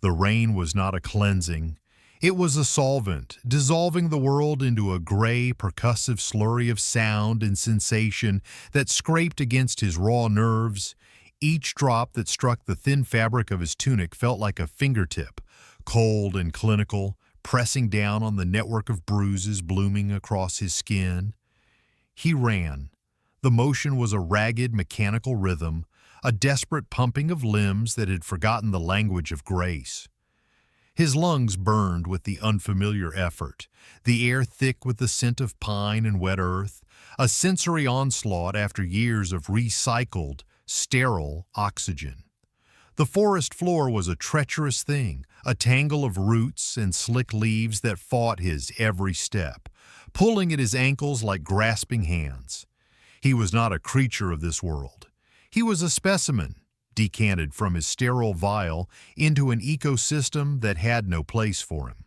The rain was not a cleansing. It was a solvent, dissolving the world into a gray, percussive slurry of sound and sensation that scraped against his raw nerves. Each drop that struck the thin fabric of his tunic felt like a fingertip, cold and clinical, pressing down on the network of bruises blooming across his skin. He ran. The motion was a ragged, mechanical rhythm, a desperate pumping of limbs that had forgotten the language of grace. His lungs burned with the unfamiliar effort, the air thick with the scent of pine and wet earth, a sensory onslaught after years of recycled, sterile oxygen. The forest floor was a treacherous thing, a tangle of roots and slick leaves that fought his every step, pulling at his ankles like grasping hands. He was not a creature of this world. He was a specimen, decanted from his sterile vial into an ecosystem that had no place for him.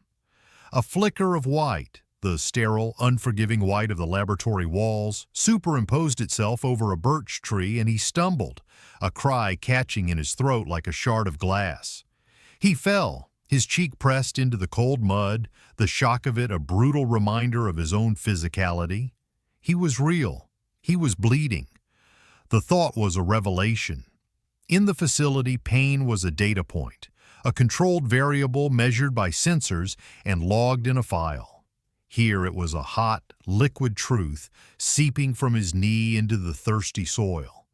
A flicker of white, the sterile, unforgiving white of the laboratory walls, superimposed itself over a birch tree, and he stumbled, a cry catching in his throat like a shard of glass. He fell, his cheek pressed into the cold mud, the shock of it a brutal reminder of his own physicality. He was real. He was bleeding. The thought was a revelation. In the facility, pain was a data point, a controlled variable measured by sensors and logged in a file. Here it was a hot, liquid truth seeping from his knee into the thirsty soil.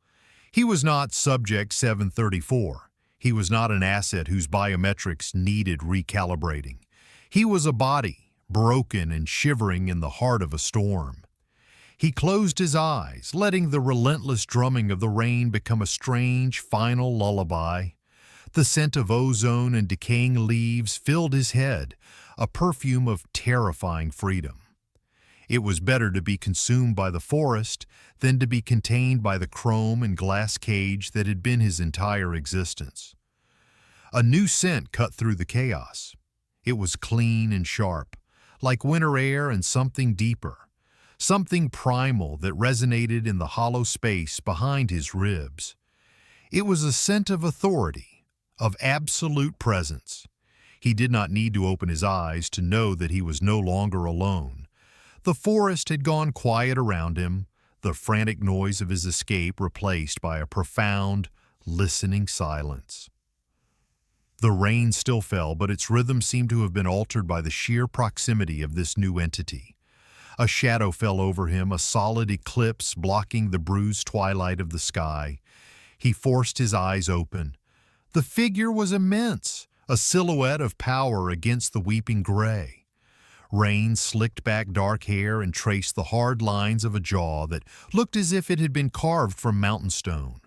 He was not Subject 734. He was not an asset whose biometrics needed recalibrating. He was a body, broken and shivering in the heart of a storm. He closed his eyes, letting the relentless drumming of the rain become a strange, final lullaby. The scent of ozone and decaying leaves filled his head, a perfume of terrifying freedom. It was better to be consumed by the forest than to be contained by the chrome and glass cage that had been his entire existence. A new scent cut through the chaos. It was clean and sharp, like winter air and something deeper. Something primal that resonated in the hollow space behind his ribs. It was a scent of authority, of absolute presence. He did not need to open his eyes to know that he was no longer alone. The forest had gone quiet around him, the frantic noise of his escape replaced by a profound, listening silence. The rain still fell, but its rhythm seemed to have been altered by the sheer proximity of this new entity. A shadow fell over him, a solid eclipse blocking the bruised twilight of the sky. He forced his eyes open. The figure was immense, a silhouette of power against the weeping gray. Rain slicked back dark hair and traced the hard lines of a jaw that looked as if it had been carved from mountain stone.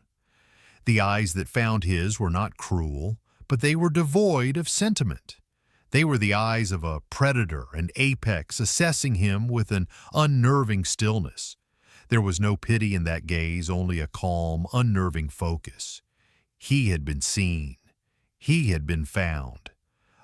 The eyes that found his were not cruel, but they were devoid of sentiment. They were the eyes of a predator, an apex, assessing him with an unnerving stillness. There was no pity in that gaze, only a calm, unnerving focus. He had been seen. He had been found.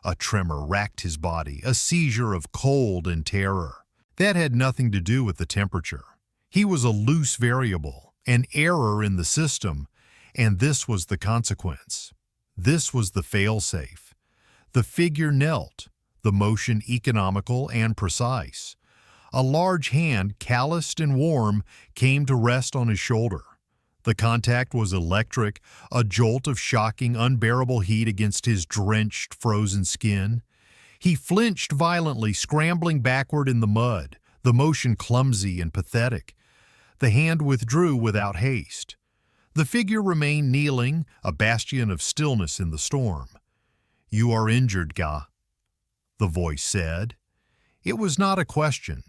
A tremor racked his body, a seizure of cold and terror. That had nothing to do with the temperature. He was a loose variable, an error in the system, and this was the consequence. This was the failsafe. The figure knelt, the motion economical and precise. A large hand, calloused and warm, came to rest on his shoulder. The contact was electric, a jolt of shocking, unbearable heat against his drenched, frozen skin. He flinched violently, scrambling backward in the mud, the motion clumsy and pathetic. The hand withdrew without haste. The figure remained kneeling, a bastion of stillness in the storm. "You are injured, Ga," the voice said. It was not a question.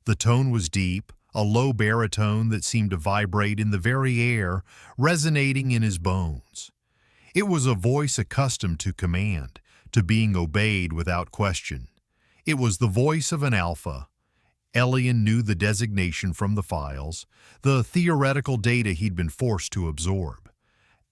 The tone was deep, a low baritone that seemed to vibrate in the very air, resonating in his bones. It was a voice accustomed to command, to being obeyed without question. It was the voice of an alpha. Elian knew the designation from the files, the theoretical data he'd been forced to absorb.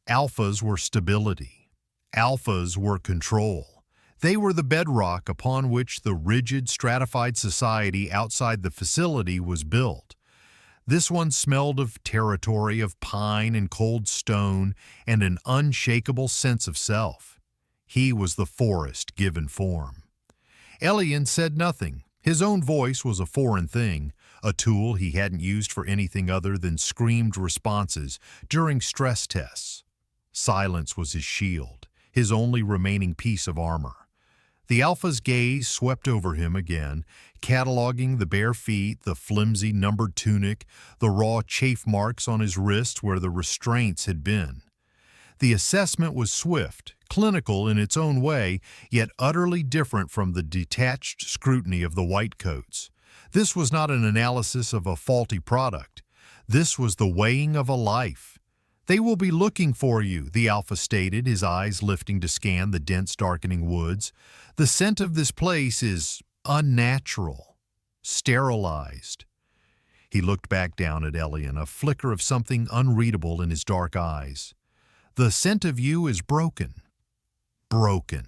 Alphas were stability. Alphas were control. They were the bedrock upon which the rigid, stratified society outside the facility was built. This one smelled of territory, of pine and cold stone, and an unshakable sense of self. He was the forest given form. Elian said nothing. His own voice was a foreign thing, a tool he hadn't used for anything other than screamed responses during stress tests. Silence was his shield, his only remaining piece of armor. The Alpha's gaze swept over him again, cataloging the bare feet, the flimsy numbered tunic, the raw chafe marks on his wrists where the restraints had been. The assessment was swift, clinical in its own way, yet utterly different from the detached scrutiny of the whitecoats. This was not an analysis of a faulty product. This was the weighing of a life. "They will be looking for you," the Alpha stated, his eyes lifting to scan the dense, darkening woods. "The scent of this place is unnatural, sterilized." He looked back down at Elian, a flicker of something unreadable in his dark eyes. "The scent of you is broken." Broken.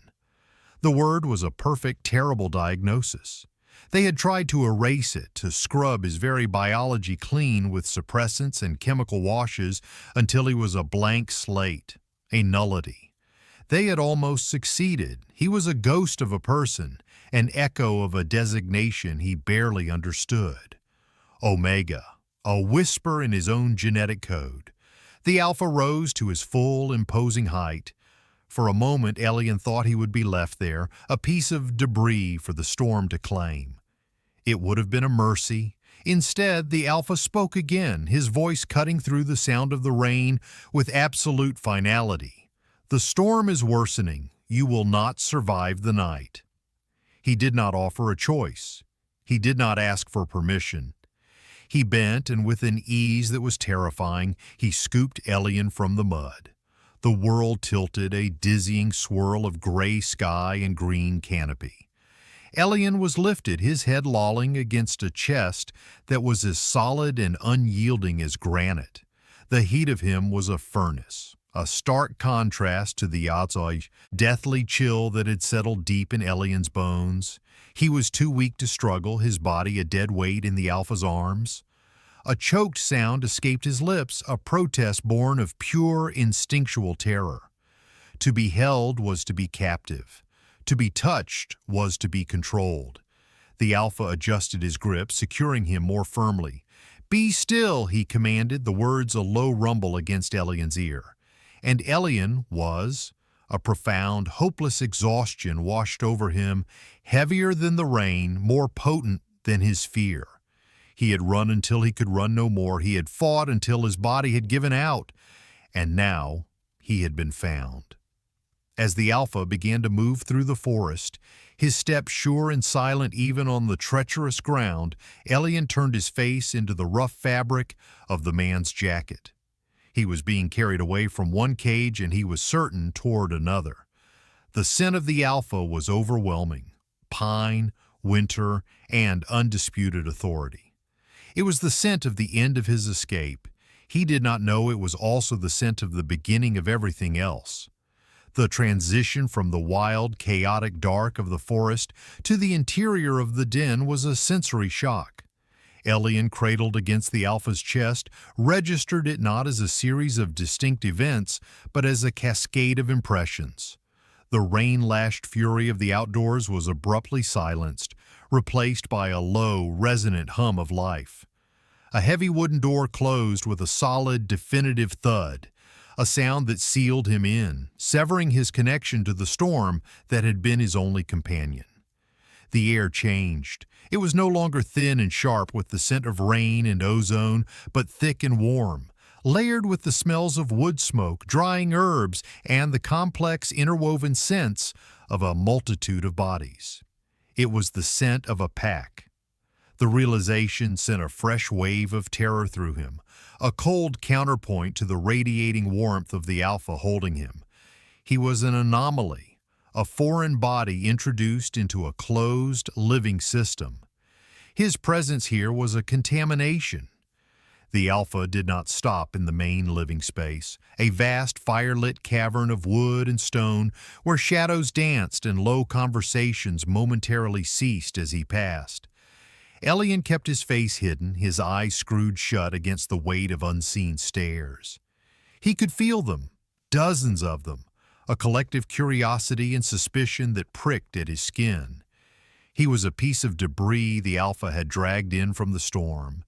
The word was a perfect, terrible diagnosis. They had tried to erase it, to scrub his very biology clean with suppressants and chemical washes until he was a blank slate, a nullity. They had almost succeeded. He was a ghost of a person, an echo of a designation he barely understood. Omega, a whisper in his own genetic code. The Alpha rose to his full, imposing height. For a moment, Elian thought he would be left there, a piece of debris for the storm to claim. It would have been a mercy. Instead, the Alpha spoke again, his voice cutting through the sound of the rain with absolute finality. "The storm is worsening. You will not survive the night." He did not offer a choice. He did not ask for permission. He bent, and with an ease that was terrifying, he scooped Elian from the mud. The world tilted, a dizzying swirl of gray sky and green canopy. Elian was lifted, his head lolling against a chest that was as solid and unyielding as granite. The heat of him was a furnace, a stark contrast to the deathly chill that had settled deep in Elian's bones. He was too weak to struggle, his body a dead weight in the Alpha's arms. A choked sound escaped his lips, a protest born of pure instinctual terror. To be held was to be captive. To be touched was to be controlled. The Alpha adjusted his grip, securing him more firmly. "Be still," he commanded, the words a low rumble against Elian's ear. And Elian was. A profound, hopeless exhaustion washed over him, heavier than the rain, more potent than his fear. He had run until he could run no more. He had fought until his body had given out. And now he had been found. As the Alpha began to move through the forest, his step sure and silent even on the treacherous ground, Elian turned his face into the rough fabric of the man's jacket. He was being carried away from one cage, and he was certain toward another. The scent of the Alpha was overwhelming. Pine, winter, and undisputed authority. It was the scent of the end of his escape. He did not know it was also the scent of the beginning of everything else. The transition from the wild, chaotic dark of the forest to the interior of the den was a sensory shock. Elian, cradled against the Alpha's chest, registered it not as a series of distinct events, but as a cascade of impressions. The rain-lashed fury of the outdoors was abruptly silenced, replaced by a low, resonant hum of life. A heavy wooden door closed with a solid, definitive thud, a sound that sealed him in, severing his connection to the storm that had been his only companion. The air changed. It was no longer thin and sharp with the scent of rain and ozone, but thick and warm, layered with the smells of wood smoke, drying herbs, and the complex interwoven scents of a multitude of bodies. It was the scent of a pack. The realization sent a fresh wave of terror through him, a cold counterpoint to the radiating warmth of the Alpha holding him. He was an anomaly, a foreign body introduced into a closed, living system. His presence here was a contamination. The Alpha did not stop in the main living space, a vast fire-lit cavern of wood and stone where shadows danced and low conversations momentarily ceased as he passed. Elian kept his face hidden, his eyes screwed shut against the weight of unseen stares. He could feel them, dozens of them, a collective curiosity and suspicion that pricked at his skin. He was a piece of debris the Alpha had dragged in from the storm,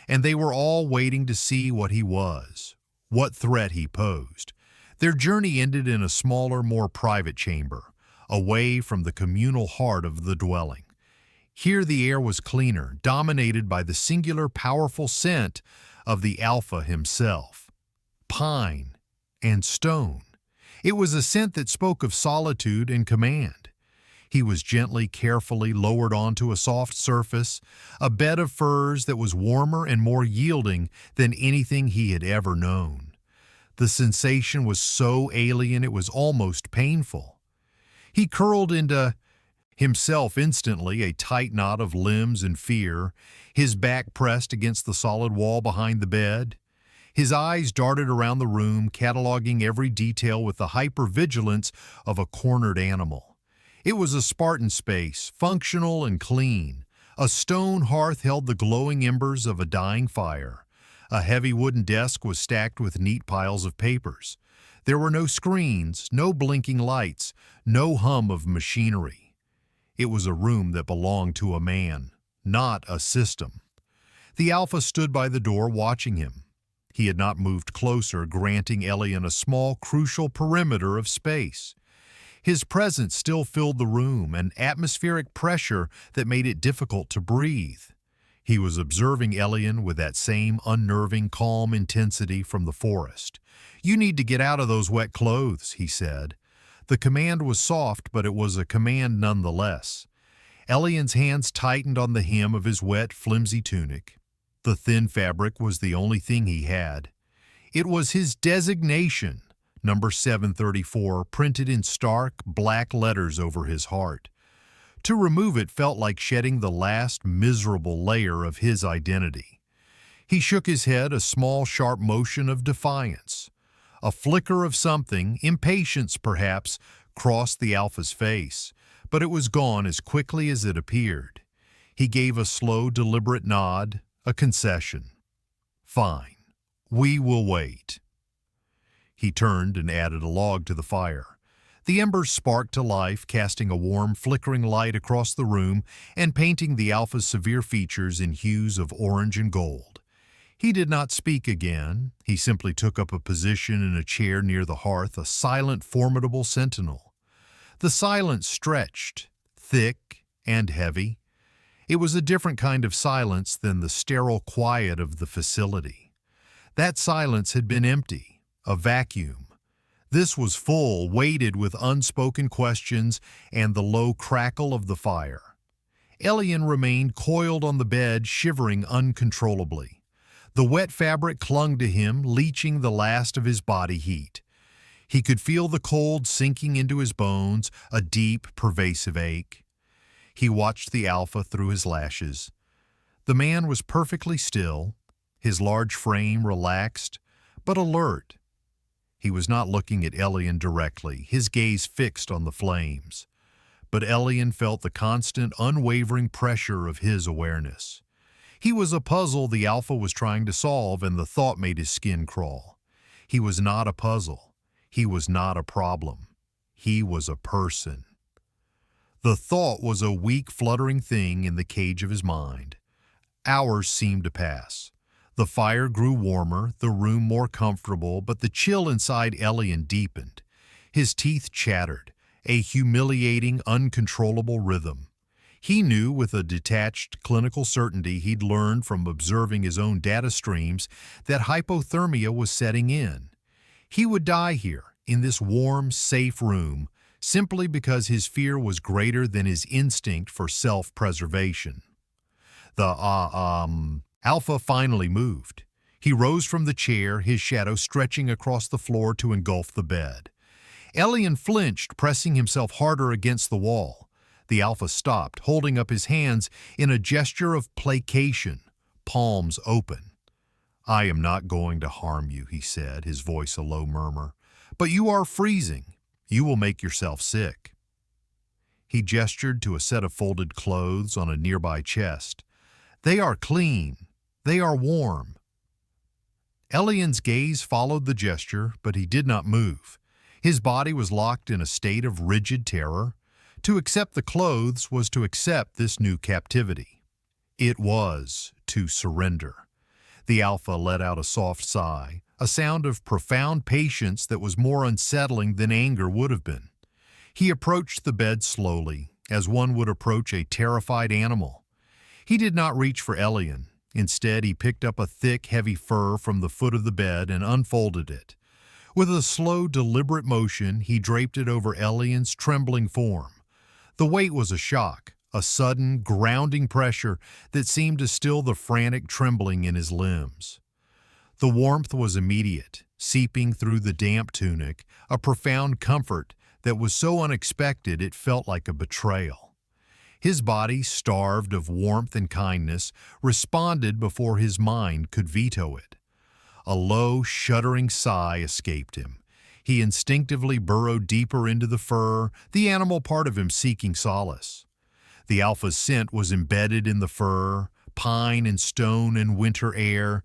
and they were all waiting to see what he was, what threat he posed. Their journey ended in a smaller, more private chamber, away from the communal heart of the dwelling. Here the air was cleaner, dominated by the singular, powerful scent of the Alpha himself. Pine and stone. It was a scent that spoke of solitude and command. He was gently, carefully lowered onto a soft surface, a bed of furs that was warmer and more yielding than anything he had ever known. The sensation was so alien it was almost painful. He curled into himself instantly, a tight knot of limbs and fear, his back pressed against the solid wall behind the bed. His eyes darted around the room, cataloging every detail with the hypervigilance of a cornered animal. It was a Spartan space, functional and clean. A stone hearth held the glowing embers of a dying fire. A heavy wooden desk was stacked with neat piles of papers. There were no screens, no blinking lights, no hum of machinery. It was a room that belonged to a man, not a system. The Alpha stood by the door watching him. He had not moved closer, granting Elian a small, crucial perimeter of space. His presence still filled the room, an atmospheric pressure that made it difficult to breathe. He was observing Elian with that same unnerving, calm intensity from the forest. "You need to get out of those wet clothes," he said. The command was soft, but it was a command nonetheless. Elian's hands tightened on the hem of his wet, flimsy tunic. The thin fabric was the only thing he had. It was his designation, number 734, printed in stark, black letters over his heart. To remove it felt like shedding the last miserable layer of his identity. He shook his head, a small, sharp motion of defiance. A flicker of something, impatience perhaps, crossed the Alpha's face, but it was gone as quickly as it appeared. He gave a slow, deliberate nod, a concession. "Fine. We will wait." He turned and added a log to the fire. The embers sparked to life, casting a warm, flickering light across the room and painting the Alpha's severe features in hues of orange and gold. He did not speak again. He simply took up a position in a chair near the hearth, a silent, formidable sentinel. The silence stretched, thick and heavy. It was a different kind of silence than the sterile quiet of the facility. That silence had been empty, a vacuum. This was full, weighted with unspoken questions and the low crackle of the fire. Elian remained coiled on the bed, shivering uncontrollably. The wet fabric clung to him, leaching the last of his body heat. He could feel the cold sinking into his bones, a deep, pervasive ache. He watched the Alpha through his lashes. The man was perfectly still, his large frame relaxed, but alert. He was not looking at Elian directly, his gaze fixed on the flames. But Elian felt the constant, unwavering pressure of his awareness. He was a puzzle the Alpha was trying to solve, and the thought made his skin crawl. He was not a puzzle. He was not a problem. He was a person. The thought was a weak, fluttering thing in the cage of his mind. Hours seemed to pass. The fire grew warmer, the room more comfortable, but the chill inside Elian deepened. His teeth chattered, a humiliating, uncontrollable rhythm. He knew with a detached, clinical certainty he'd learned from observing his own data streams that hypothermia was setting in. He would die here, in this warm, safe room, simply because his fear was greater than his instinct for self-preservation. The Alpha finally moved. He rose from the chair, his shadow stretching across the floor to engulf the bed. Elian flinched, pressing himself harder against the wall. The Alpha stopped, holding up his hands in a gesture of placation, palms open. "I am not going to harm you," he said, his voice a low murmur. "But you are freezing. You will make yourself sick." He gestured to a set of folded clothes on a nearby chest. "They are clean. They are warm." Elian's gaze followed the gesture, but he did not move. His body was locked in a state of rigid terror. To accept the clothes was to accept this new captivity. It was to surrender. The Alpha let out a soft sigh, a sound of profound patience that was more unsettling than anger would have been. He approached the bed slowly, as one would approach a terrified animal. He did not reach for Elian. Instead, he picked up a thick, heavy fur from the foot of the bed and unfolded it. With a slow, deliberate motion, he draped it over Elian's trembling form. The weight was a shock, a sudden, grounding pressure that seemed to still the frantic trembling in his limbs. The warmth was immediate, seeping through the damp tunic, a profound comfort that was so unexpected it felt like a betrayal. His body, starved of warmth and kindness, responded before his mind could veto it. A low, shuddering sigh escaped him. He instinctively burrowed deeper into the fur, the animal part of him seeking solace. The Alpha's scent was embedded in the fur, pine and stone and winter air.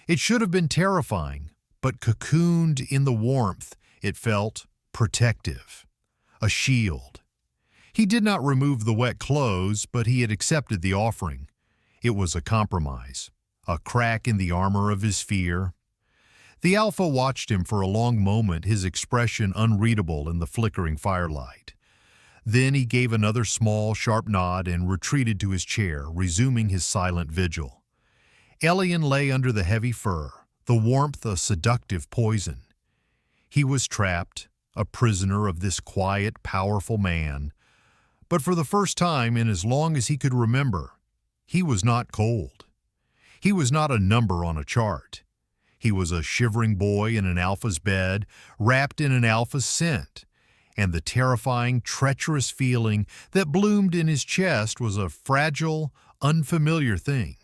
It should have been terrifying, but cocooned in the warmth, it felt protective, a shield. He did not remove the wet clothes, but he had accepted the offering. It was a compromise, a crack in the armor of his fear. The Alpha watched him for a long moment, his expression unreadable in the flickering firelight. Then he gave another small, sharp nod and retreated to his chair, resuming his silent vigil. Elian lay under the heavy fur, the warmth a seductive poison. He was trapped, a prisoner of this quiet, powerful man. But for the first time in as long as he could remember, he was not cold. He was not a number on a chart. He was a shivering boy in an Alpha's bed, wrapped in an Alpha's scent. And the terrifying, treacherous feeling that bloomed in his chest was a fragile, unfamiliar thing.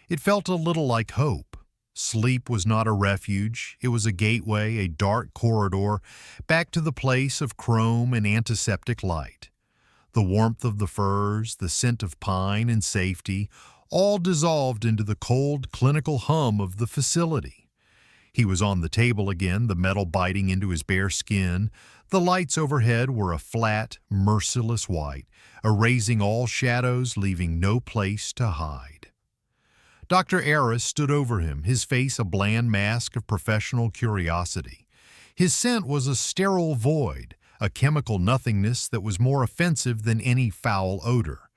It felt a little like hope. Sleep was not a refuge. It was a gateway, a dark corridor, back to the place of chrome and antiseptic light. The warmth of the furs, the scent of pine and safety, all dissolved into the cold, clinical hum of the facility. He was on the table again, the metal biting into his bare skin. The lights overhead were a flat, merciless white, erasing all shadows, leaving no place to hide. Dr. Aris stood over him, his face a bland mask of professional curiosity. His scent was a sterile void, a chemical nothingness that was more offensive than any foul odor.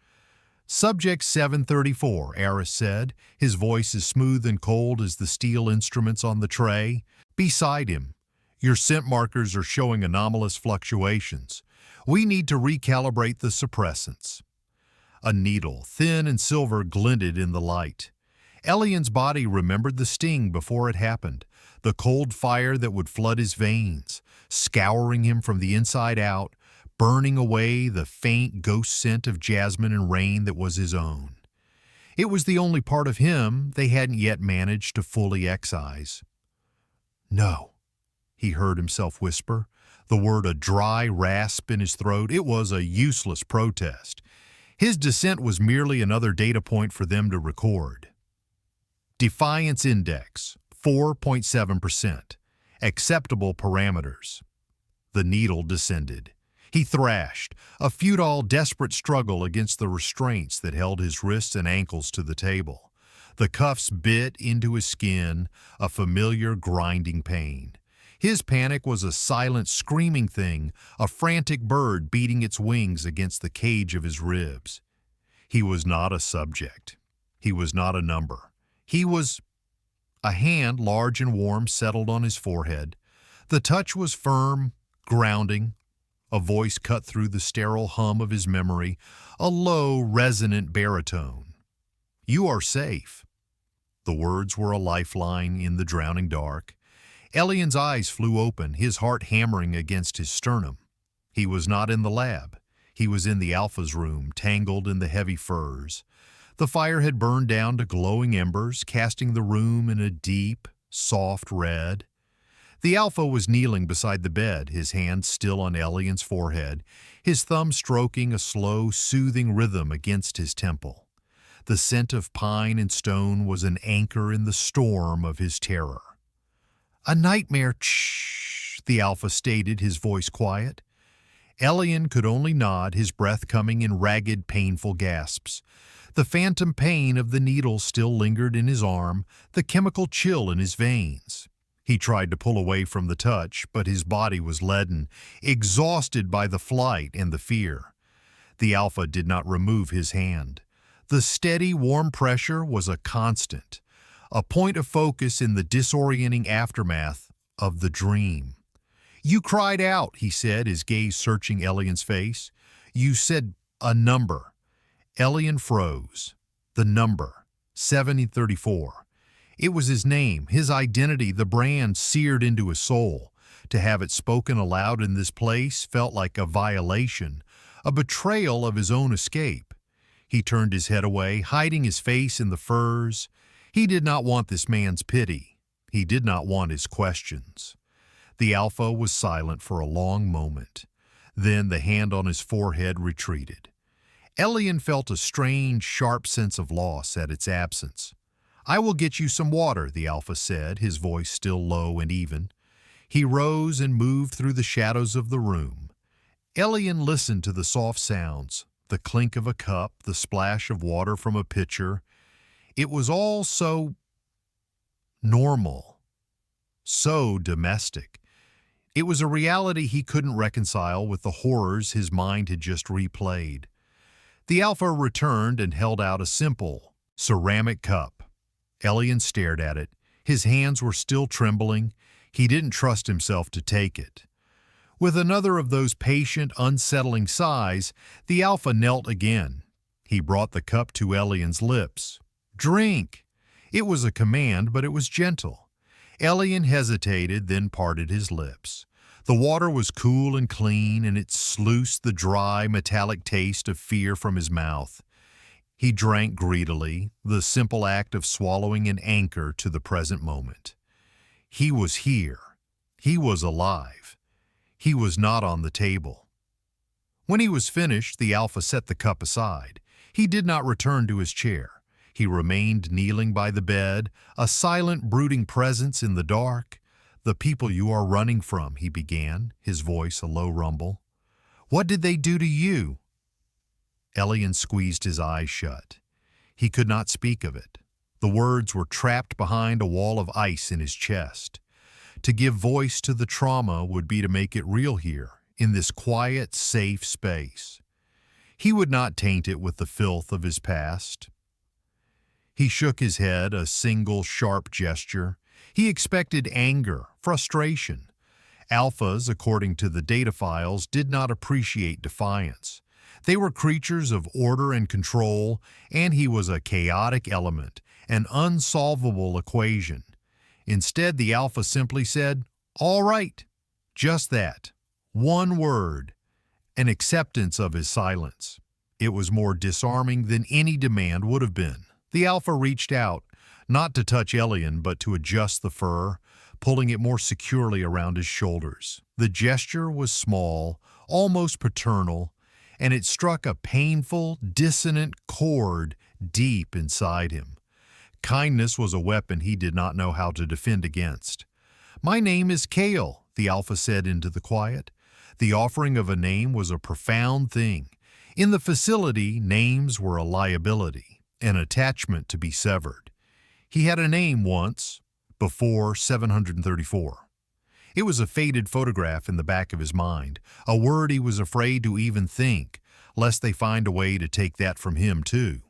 "Subject 734, Aris said, his voice as smooth and cold as the steel instruments on the tray. Beside him, "Your scent markers are showing anomalous fluctuations. We need to recalibrate the suppressants." A needle, thin and silver, glinted in the light. Elian's body remembered the sting before it happened, the cold fire that would flood his veins, scouring him from the inside out, burning away the faint ghost scent of jasmine and rain that was his own. It was the only part of him they hadn't yet managed to fully excise. "No," he heard himself whisper, the word a dry rasp in his throat. It was a useless protest. His dissent was merely another data point for them to record. Defiance Index, 4.7%. Acceptable parameters. The needle descended. He thrashed, a futile, desperate struggle against the restraints that held his wrists and ankles to the table. The cuffs bit into his skin, a familiar grinding pain. His panic was a silent, screaming thing, a frantic bird beating its wings against the cage of his ribs. He was not a subject. He was not a number. He was... A hand, large and warm, settled on his forehead. The touch was firm, grounding. A voice cut through the sterile hum of his memory, a low, resonant baritone. "You are safe." The words were a lifeline in the drowning dark. Elian's eyes flew open, his heart hammering against his sternum. He was not in the lab. He was in the Alpha's room, tangled in the heavy furs. The fire had burned down to glowing embers, casting the room in a deep, soft red. The Alpha was kneeling beside the bed, his hand still on Elian's forehead, his thumb stroking a slow, soothing rhythm against his temple. The scent of pine and stone was an anchor in the storm of his terror. "A nightmare," the Alpha stated, his voice quiet. Elian could only nod, his breath coming in ragged, painful gasps. The phantom pain of the needle still lingered in his arm, the chemical chill in his veins. He tried to pull away from the touch, but his body was leaden, exhausted by the flight and the fear. The Alpha did not remove his hand. The steady, warm pressure was a constant, a point of focus in the disorienting aftermath of the dream. "You cried out," he said, his gaze searching Elian's face. "You said a number." Elian froze. The number, 7034. It was his name, his identity, the brand seared into his soul. To have it spoken aloud in this place felt like a violation, a betrayal of his own escape. He turned his head away, hiding his face in the furs. He did not want this man's pity. He did not want his questions. The Alpha was silent for a long moment. Then the hand on his forehead retreated. Elian felt a strange, sharp sense of loss at its absence. "I will get you some water," the Alpha said, his voice still low and even. He rose and moved through the shadows of the room. Elian listened to the soft sounds, the clink of a cup, the splash of water from a pitcher. It was all so normal, so domestic. It was a reality he couldn't reconcile with the horrors his mind had just replayed. The Alpha returned and held out a simple, ceramic cup. Elian stared at it. His hands were still trembling. He didn't trust himself to take it. With another of those patient, unsettling sighs, the Alpha knelt again. He brought the cup to Elian's lips. "Drink!" It was a command, but it was gentle. Elian hesitated, then parted his lips. The water was cool and clean, and it sluiced the dry, metallic taste of fear from his mouth. He drank greedily, the simple act of swallowing an anchor to the present moment. He was here. He was alive. He was not on the table. When he was finished, the Alpha set the cup aside. He did not return to his chair. He remained kneeling by the bed, a silent, brooding presence in the dark. "The people you are running from," he began, his voice a low rumble. "What did they do to you?" Elian squeezed his eyes shut. He could not speak of it. The words were trapped behind a wall of ice in his chest. To give voice to the trauma would be to make it real here, in this quiet, safe space. He would not taint it with the filth of his past. He shook his head, a single sharp gesture. He expected anger, frustration. Alphas, according to the data files, did not appreciate defiance. They were creatures of order and control, and he was a chaotic element, an unsolvable equation. Instead, the Alpha simply said, "All right." Just that. One word. An acceptance of his silence. It was more disarming than any demand would have been. The Alpha reached out, not to touch Elian, but to adjust the fur, pulling it more securely around his shoulders. The gesture was small, almost paternal, and it struck a painful, dissonant chord deep inside him. Kindness was a weapon he did not know how to defend against. "My name is Kale," the Alpha said into the quiet. The offering of a name was a profound thing. In the facility, names were a liability, an attachment to be severed. He had a name once, before 734. It was a faded photograph in the back of his mind, a word he was afraid to even think, lest they find a way to take that from him too.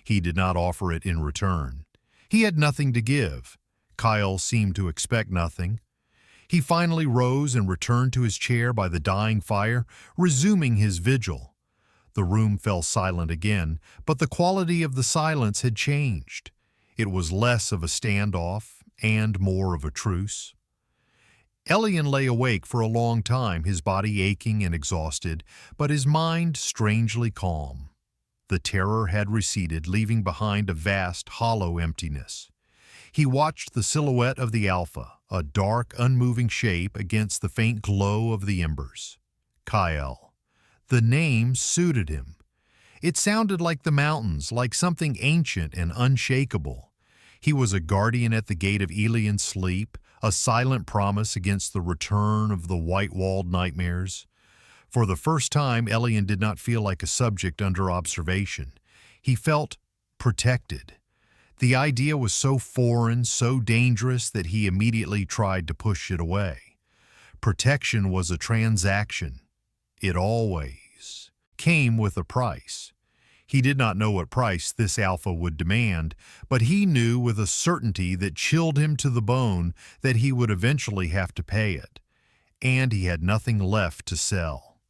He did not offer it in return. He had nothing to give. Kyle seemed to expect nothing. He finally rose and returned to his chair by the dying fire, resuming his vigil. The room fell silent again, but the quality of the silence had changed. It was less of a standoff and more of a truce. Elian lay awake for a long time, his body aching and exhausted, but his mind strangely calm. The terror had receded, leaving behind a vast, hollow emptiness. He watched the silhouette of the Alpha, a dark, unmoving shape against the faint glow of the embers. Kyle. The name suited him. It sounded like the mountains, like something ancient and unshakable. He was a guardian at the gate of Elian's sleep, a silent promise against the return of the white-walled nightmares. For the first time, Elian did not feel like a subject under observation. He felt protected. The idea was so foreign, so dangerous that he immediately tried to push it away. Protection was a transaction. It always came with a price. He did not know what price this alpha would demand, but he knew with a certainty that chilled him to the bone that he would eventually have to pay it. And he had nothing left to sell.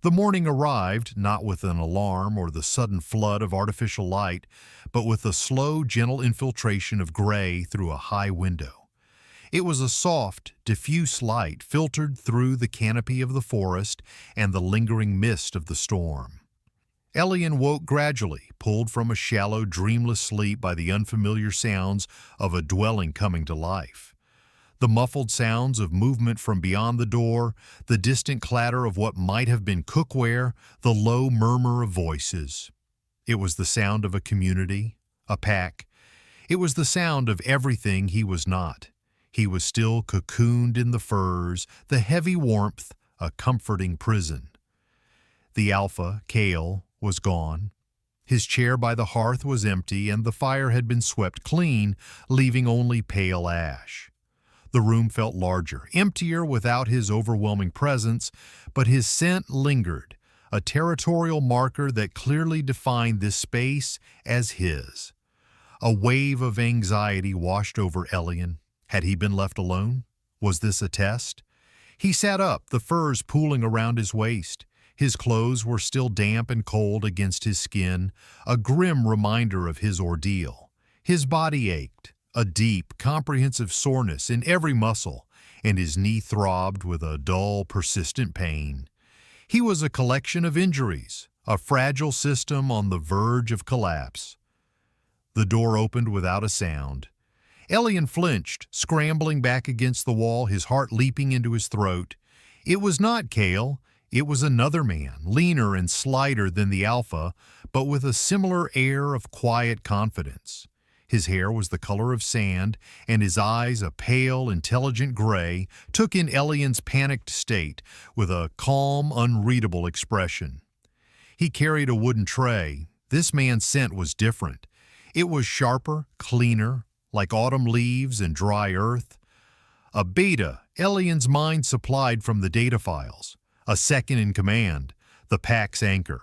The morning arrived, not with an alarm or the sudden flood of artificial light, but with a slow, gentle infiltration of gray through a high window. It was a soft, diffuse light filtered through the canopy of the forest and the lingering mist of the storm. Elian woke gradually, pulled from a shallow, dreamless sleep by the unfamiliar sounds of a dwelling coming to life. The muffled sounds of movement from beyond the door, the distant clatter of what might have been cookware, the low murmur of voices. It was the sound of a community, a pack. It was the sound of everything he was not. He was still cocooned in the furs, the heavy warmth, a comforting prison. The alpha, Kale, was gone. His chair by the hearth was empty, and the fire had been swept clean, leaving only pale ash. The room felt larger, emptier without his overwhelming presence, but his scent lingered, a territorial marker that clearly defined this space as his. A wave of anxiety washed over Elian. Had he been left alone? Was this a test? He sat up, the furs pooling around his waist. His clothes were still damp and cold against his skin, a grim reminder of his ordeal. His body ached, a deep, comprehensive soreness in every muscle, and his knee throbbed with a dull, persistent pain. He was a collection of injuries, a fragile system on the verge of collapse. The door opened without a sound. Elian flinched, scrambling back against the wall, his heart leaping into his throat. It was not Kale. It was another man, leaner and slighter than the alpha, but with a similar air of quiet confidence. His hair was the color of sand, and his eyes, a pale, intelligent gray, took in Elian's panicked state with a calm, unreadable expression. He carried a wooden tray. This man's scent was different. It was sharper, cleaner, like autumn leaves and dry earth. A beta, Elian's mind supplied from the data files. A second in command, the pack's anchor.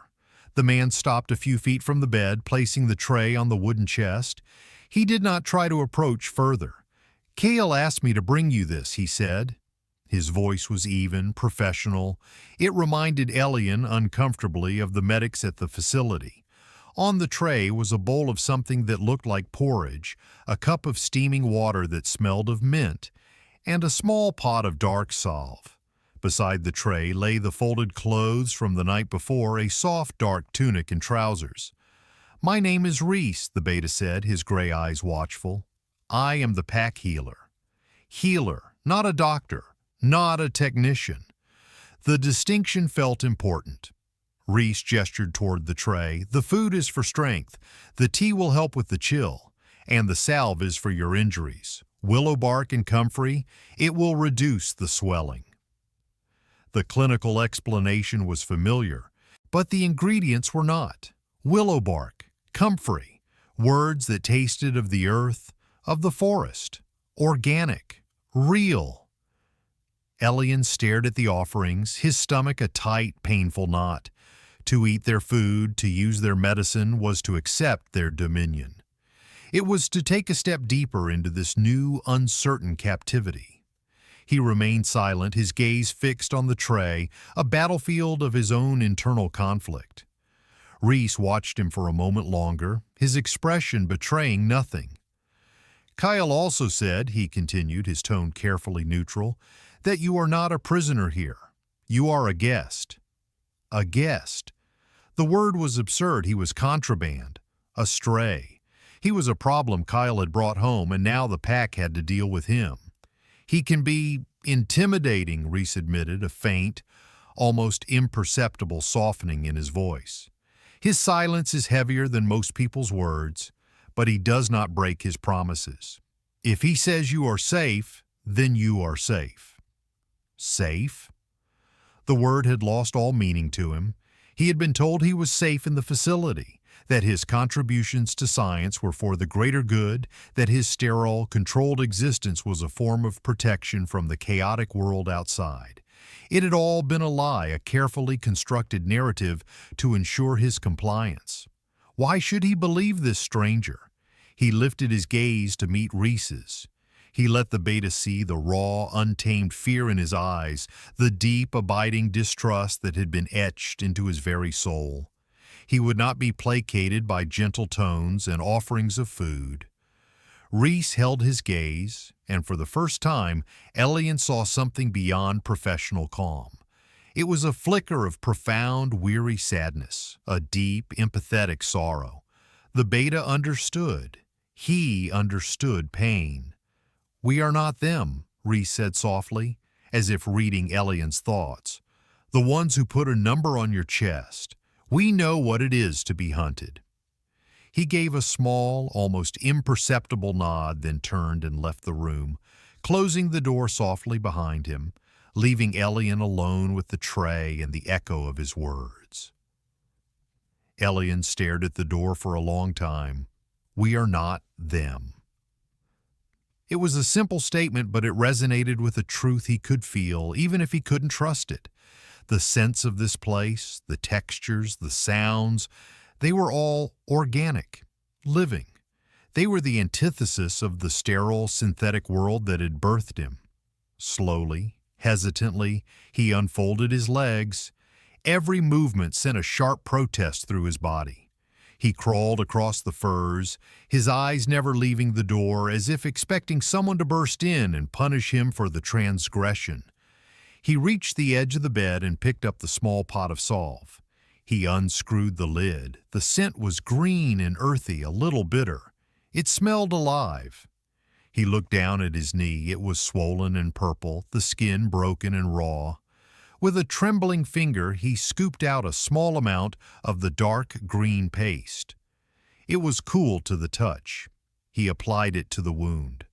The man stopped a few feet from the bed, placing the tray on the wooden chest. He did not try to approach further. "Kale asked me to bring you this," he said. His voice was even, professional. It reminded Elian uncomfortably of the medics at the facility. On the tray was a bowl of something that looked like porridge, a cup of steaming water that smelled of mint, and a small pot of dark salve. Beside the tray lay the folded clothes from the night before, a soft, dark tunic and trousers. "My name is Reese," the beta said, his gray eyes watchful. "I am the pack healer." Healer, not a doctor, not a technician. The distinction felt important. Reese gestured toward the tray. "The food is for strength, the tea will help with the chill, and the salve is for your injuries. Willow bark and comfrey, it will reduce the swelling." The clinical explanation was familiar, but the ingredients were not. Willow bark, comfrey, words that tasted of the earth, of the forest, organic, real. Elian stared at the offerings, his stomach a tight, painful knot. To eat their food, to use their medicine, was to accept their dominion. It was to take a step deeper into this new, uncertain captivity. He remained silent, his gaze fixed on the tray, a battlefield of his own internal conflict. Reese watched him for a moment longer, his expression betraying nothing. "Kyle also said," he continued, his tone carefully neutral, "that you are not a prisoner here. You are a guest." A guest. The word was absurd. He was contraband, a stray. He was a problem Kyle had brought home, and now the pack had to deal with him. "He can be intimidating," Reese admitted, a faint, almost imperceptible softening in his voice. "His silence is heavier than most people's words, but he does not break his promises. If he says you are safe, then you are safe. Safe? The word had lost all meaning to him. He had been told he was safe in the facility, that his contributions to science were for the greater good, that his sterile, controlled existence was a form of protection from the chaotic world outside. It had all been a lie, a carefully constructed narrative to ensure his compliance. Why should he believe this stranger? He lifted his gaze to meet Reese's. He let the beta see the raw, untamed fear in his eyes, the deep, abiding distrust that had been etched into his very soul. He would not be placated by gentle tones and offerings of food. Reese held his gaze, and for the first time, Elian saw something beyond professional calm. It was a flicker of profound, weary sadness, a deep, empathetic sorrow. The beta understood. He understood pain. "We are not them," Reese said softly, as if reading Elian's thoughts. "The ones who put a number on your chest. We know what it is to be hunted." He gave a small, almost imperceptible nod, then turned and left the room, closing the door softly behind him, leaving Elian alone with the tray and the echo of his words. Elian stared at the door for a long time. "We are not them." It was a simple statement, but it resonated with a truth he could feel, even if he couldn't trust it. The sense of this place, the textures, the sounds, they were all organic, living. They were the antithesis of the sterile, synthetic world that had birthed him. Slowly, hesitantly, he unfolded his legs. Every movement sent a sharp protest through his body. He crawled across the furs, his eyes never leaving the door, as if expecting someone to burst in and punish him for the transgression. He reached the edge of the bed and picked up the small pot of salve. He unscrewed the lid. The scent was green and earthy, a little bitter. It smelled alive. He looked down at his knee. It was swollen and purple, the skin broken and raw. With a trembling finger, he scooped out a small amount of the dark green paste. It was cool to the touch. He applied it to the wound.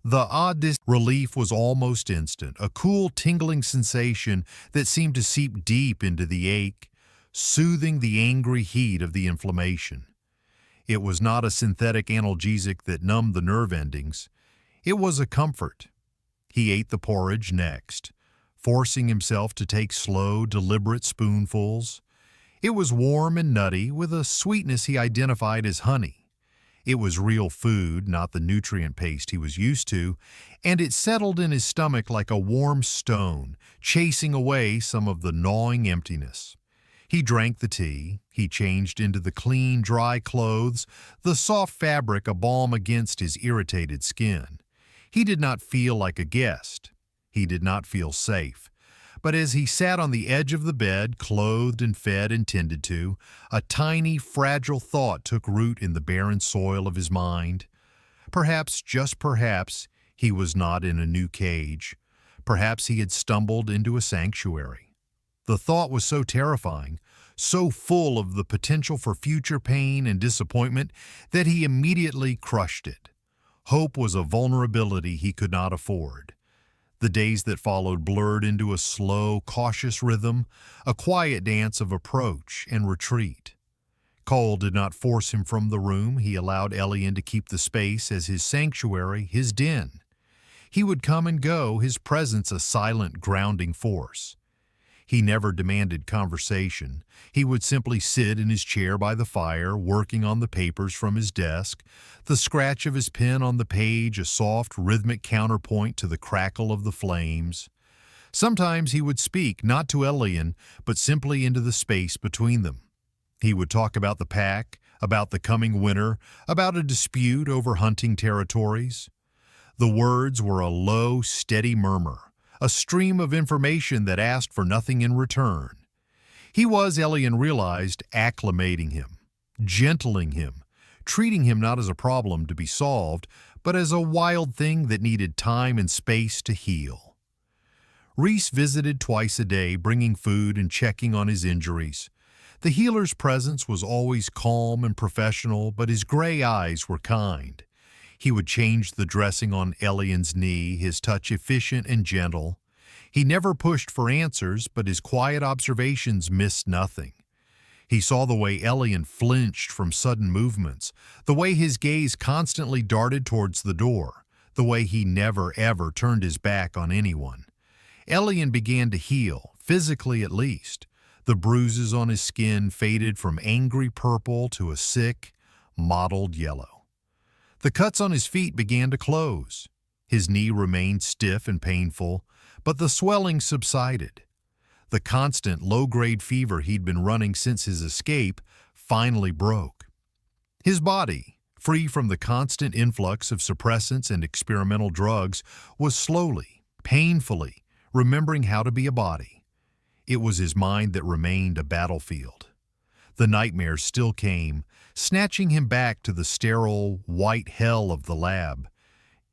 The oddest relief was almost instant, a cool, tingling sensation that seemed to seep deep into the ache, soothing the angry heat of the inflammation. It was not a synthetic analgesic that numbed the nerve endings. It was a comfort. He ate the porridge next, forcing himself to take slow, deliberate spoonfuls. It was warm and nutty, with a sweetness he identified as honey. It was real food, not the nutrient paste he was used to, and it settled in his stomach like a warm stone, chasing away some of the gnawing emptiness. He drank the tea. He changed into the clean, dry clothes, the soft fabric a balm against his irritated skin. He did not feel like a guest. He did not feel safe. But as he sat on the edge of the bed, clothed and fed and tended to, a tiny, fragile thought took root in the barren soil of his mind. Perhaps, just perhaps, he was not in a new cage. Perhaps he had stumbled into a sanctuary. The thought was so terrifying, so full of the potential for future pain and disappointment, that he immediately crushed it. Hope was a vulnerability he could not afford. The days that followed blurred into a slow, cautious rhythm, a quiet dance of approach and retreat. Cole did not force him from the room. He allowed Elian to keep the space as his sanctuary, his den. He would come and go, his presence a silent, grounding force. He never demanded conversation. He would simply sit in his chair by the fire, working on the papers from his desk, the scratch of his pen on the page a soft, rhythmic counterpoint to the crackle of the flames. Sometimes he would speak, not to Elian, but simply into the space between them. He would talk about the pack, about the coming winter, about a dispute over hunting territories. The words were a low, steady murmur, a stream of information that asked for nothing in return. He was, Elian realized, acclimating him, gentling him, treating him not as a problem to be solved, but as a wild thing that needed time and space to heal. Reese visited twice a day, bringing food and checking on his injuries. The healer's presence was always calm and professional, but his gray eyes were kind. He would change the dressing on Elian's knee, his touch efficient and gentle. He never pushed for answers, but his quiet observations missed nothing. He saw the way Elian flinched from sudden movements, the way his gaze constantly darted towards the door, the way he never ever turned his back on anyone. Elian began to heal, physically at least. The bruises on his skin faded from angry purple to a sick, mottled yellow. The cuts on his feet began to close. His knee remained stiff and painful, but the swelling subsided. The constant low-grade fever he'd been running since his escape finally broke. His body, free from the constant influx of suppressants and experimental drugs, was slowly, painfully, remembering how to be a body. It was his mind that remained a battlefield. The nightmares still came, snatching him back to the sterile, white hell of the lab.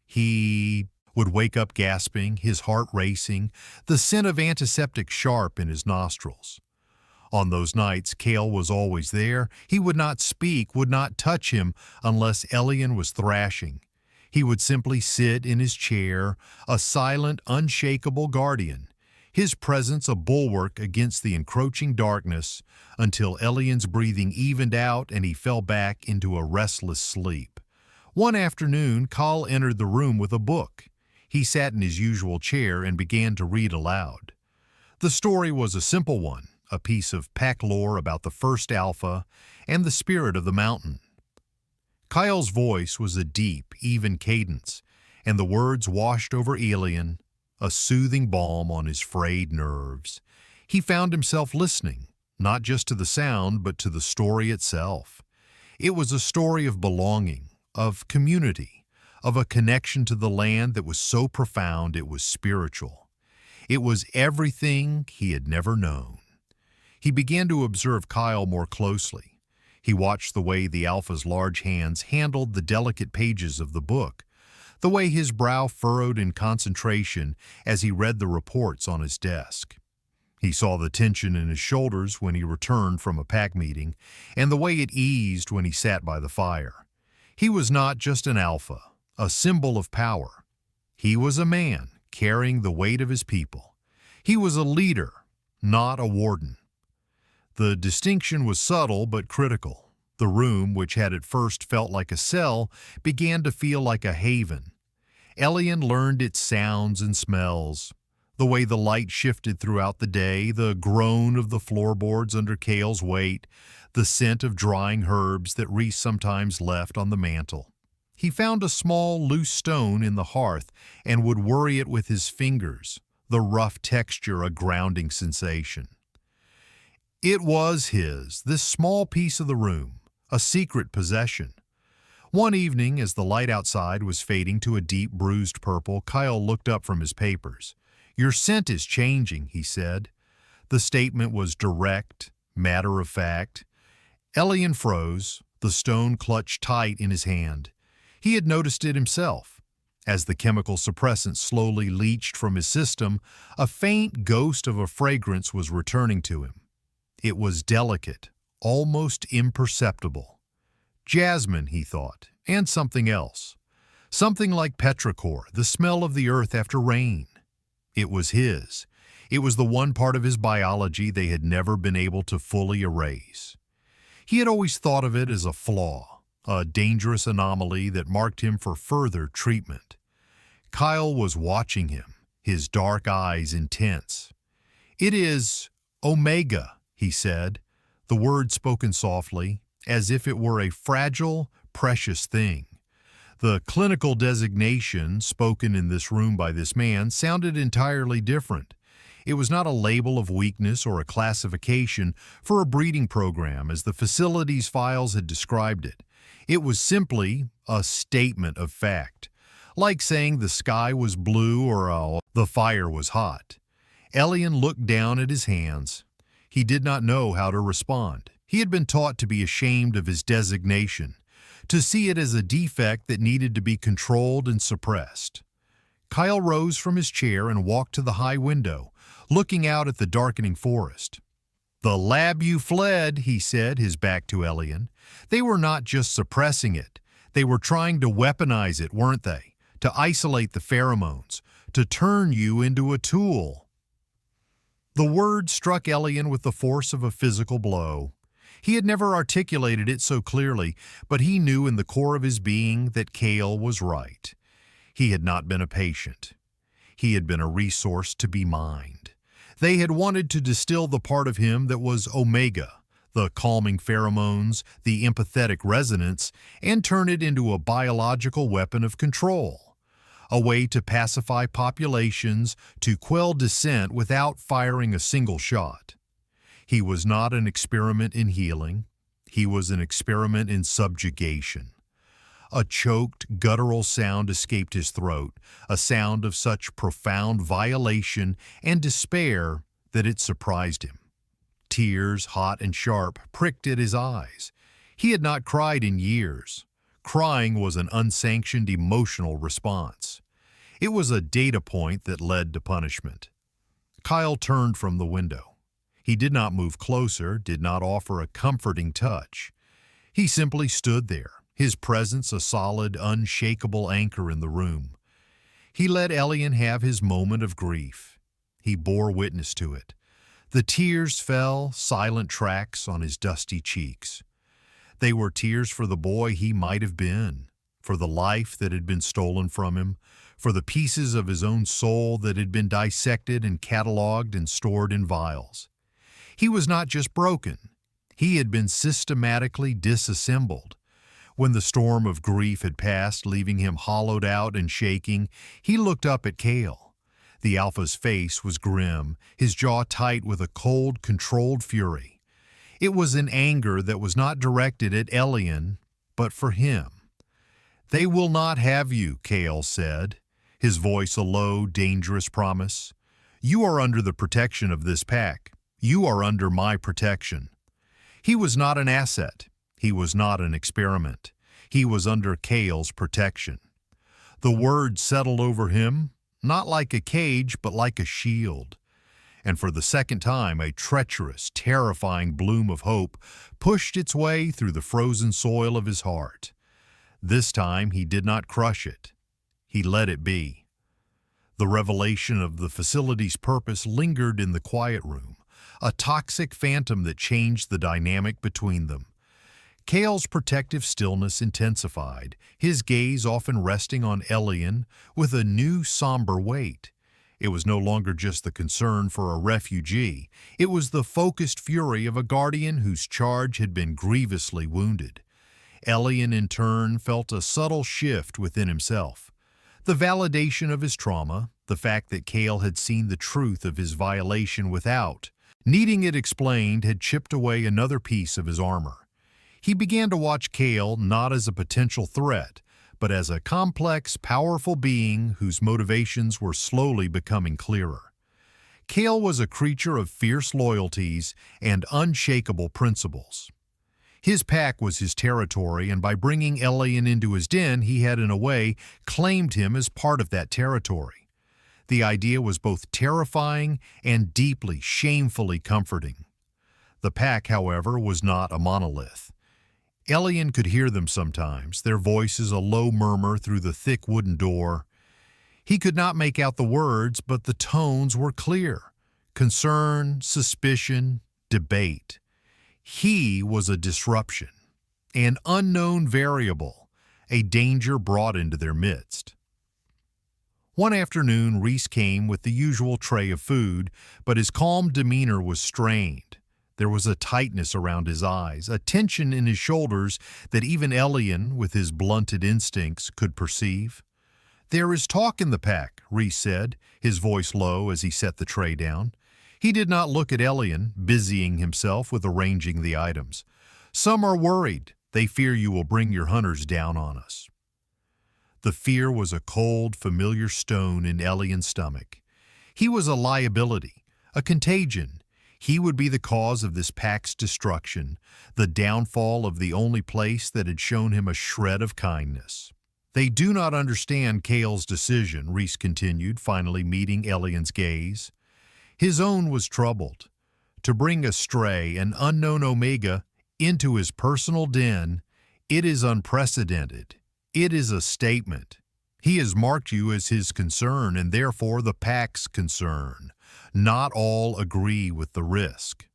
He would wake up gasping, his heart racing, the scent of antiseptic sharp in his nostrils. On those nights, Cale was always there. He would not speak, would not touch him unless Elian was thrashing. He would simply sit in his chair, a silent, unshakable guardian, his presence a bulwark against the encroaching darkness, until Elian's breathing evened out and he fell back into a restless sleep. One afternoon, Cale entered the room with a book. He sat in his usual chair and began to read aloud. The story was a simple one, a piece of pack lore about the first Alpha and the spirit of the mountain. Kyle's voice was a deep, even cadence, and the words washed over Elian, a soothing balm on his frayed nerves. He found himself listening, not just to the sound, but to the story itself. It was a story of belonging, of community, of a connection to the land that was so profound it was spiritual. It was everything he had never known. He began to observe Cale more closely. He watched the way the Alpha's large hands handled the delicate pages of the book, the way his brow furrowed in concentration as he read the reports on his desk. He saw the tension in his shoulders when he returned from a pack meeting, and the way it eased when he sat by the fire. He was not just an Alpha, a symbol of power. He was a man carrying the weight of his people. He was a leader, not a warden. The distinction was subtle but critical. The room, which had at first felt like a cell, began to feel like a haven. Elian learned its sounds and smells, the way the light shifted throughout the day, the groan of the floorboards under Cale's weight, the scent of drying herbs that Reese sometimes left on the mantel. He found a small, loose stone in the hearth and would worry it with his fingers, the rough texture a grounding sensation. It was his, this small piece of the room, a secret possession. One evening, as the light outside was fading to a deep bruised purple, Cale looked up from his papers. "Your scent is changing," he said. The statement was direct, matter-of-fact. Elian froze, the stone clutched tight in his hand. He had noticed it himself. As the chemical suppressant slowly leached from his system, a faint ghost of a fragrance was returning to him. It was delicate, almost imperceptible. Jasmine, he thought, and something else. Something like petrichor, the smell of the earth after rain. It was his. It was the one part of his biology they had never been able to fully erase. He had always thought of it as a flaw, a dangerous anomaly that marked him for further treatment. Cale was watching him, his dark eyes intense. "It is Omega," he said, the word spoken softly, as if it were a fragile, precious thing. The clinical designation spoken in this room by this man sounded entirely different. It was not a label of weakness or a classification for a breeding program as the facility's files had described it. It was simply a statement of fact, like saying the sky was blue or the fire was hot. Elian looked down at his hands. He did not know how to respond. He had been taught to be ashamed of his designation, to see it as a defect that needed to be controlled and suppressed. Cale rose from his chair and walked to the high window, looking out at the darkening forest. "The lab you fled," he said, his back to Elian. "They were not just suppressing it. They were trying to weaponize it, weren't they? To isolate the pheromones, to turn you into a tool. The word struck Elian with the force of a physical blow. He had never articulated it so clearly, but he knew in the core of his being that Cale was right. He had not been a patient. He had been a resource to be mined. They had wanted to distill the part of him that was omega, the calming pheromones, the empathetic resonance, and turn it into a biological weapon of control, a way to pacify populations, to quell dissent without firing a single shot. He was not an experiment in healing. He was an experiment in subjugation. A choked, guttural sound escaped his throat, a sound of such profound violation and despair that it surprised him. Tears, hot and sharp, pricked at his eyes. He had not cried in years. Crying was an unsanctioned emotional response. It was a data point that led to punishment. Kyle turned from the window. He did not move closer, did not offer a comforting touch. He simply stood there, his presence a solid, unshakable anchor in the room. He let Elian have his moment of grief. He bore witness to it. The tears fell, silent tracks on his dusty cheeks. They were tears for the boy he might have been, for the life that had been stolen from him, for the pieces of his own soul that had been dissected and cataloged and stored in vials. He was not just broken. He had been systematically disassembled. When the storm of grief had passed, leaving him hollowed out and shaking, he looked up at Cale. The Alpha's face was grim, his jaw tight with a cold, controlled fury. It was an anger that was not directed at Elian, but for him. "They will not have you," Cale said, his voice a low, dangerous promise. "You are under the protection of this pack. You are under my protection." He was not an asset. He was not an experiment. He was under Cale's protection. The word settled over him, not like a cage, but like a shield. And for the second time, a treacherous, terrifying bloom of hope pushed its way through the frozen soil of his heart. This time, he did not crush it. He let it be. The revelation of the facility's purpose lingered in the quiet room, a toxic phantom that changed the dynamic between them. Cale's protective stillness intensified, his gaze often resting on Elian with a new somber weight. It was no longer just the concern for a refugee. It was the focused fury of a guardian whose charge had been grievously wounded. Elian, in turn, felt a subtle shift within himself. The validation of his trauma, the fact that Cale had seen the truth of his violation without needing it explained, had chipped away another piece of his armor. He began to watch Cale not as a potential threat, but as a complex, powerful being whose motivations were slowly becoming clearer. Cale was a creature of fierce loyalties and unshakable principles. His pack was his territory, and by bringing Elian into his den, he had in a way claimed him as part of that territory. The idea was both terrifying and deeply, shamefully comforting. The pack, however, was not a monolith. Elian could hear them sometimes, their voices a low murmur through the thick wooden door. He could not make out the words, but the tones were clear. Concern, suspicion, debate. He was a disruption, an unknown variable, a danger brought into their midst. One afternoon, Reese came with the usual tray of food, but his calm demeanor was strained. There was a tightness around his eyes, a tension in his shoulders that even Elian, with his blunted instincts, could perceive. "There is talk in the pack," Reese said, his voice low as he set the tray down. He did not look at Elian, busying himself with arranging the items. "Some are worried. They fear you will bring your hunters down on us." The fear was a cold, familiar stone in Elian's stomach. He was a liability, a contagion. He would be the cause of this pack's destruction, the downfall of the only place that had shown him a shred of kindness. "They do not understand Cale's decision," Reese continued, finally meeting Elian's gaze. His own was troubled. To bring a stray, an unknown Omega, into his personal den, it is unprecedented. It is a statement. He has marked you as his concern and therefore the pack's concern. Not all agree with the risk.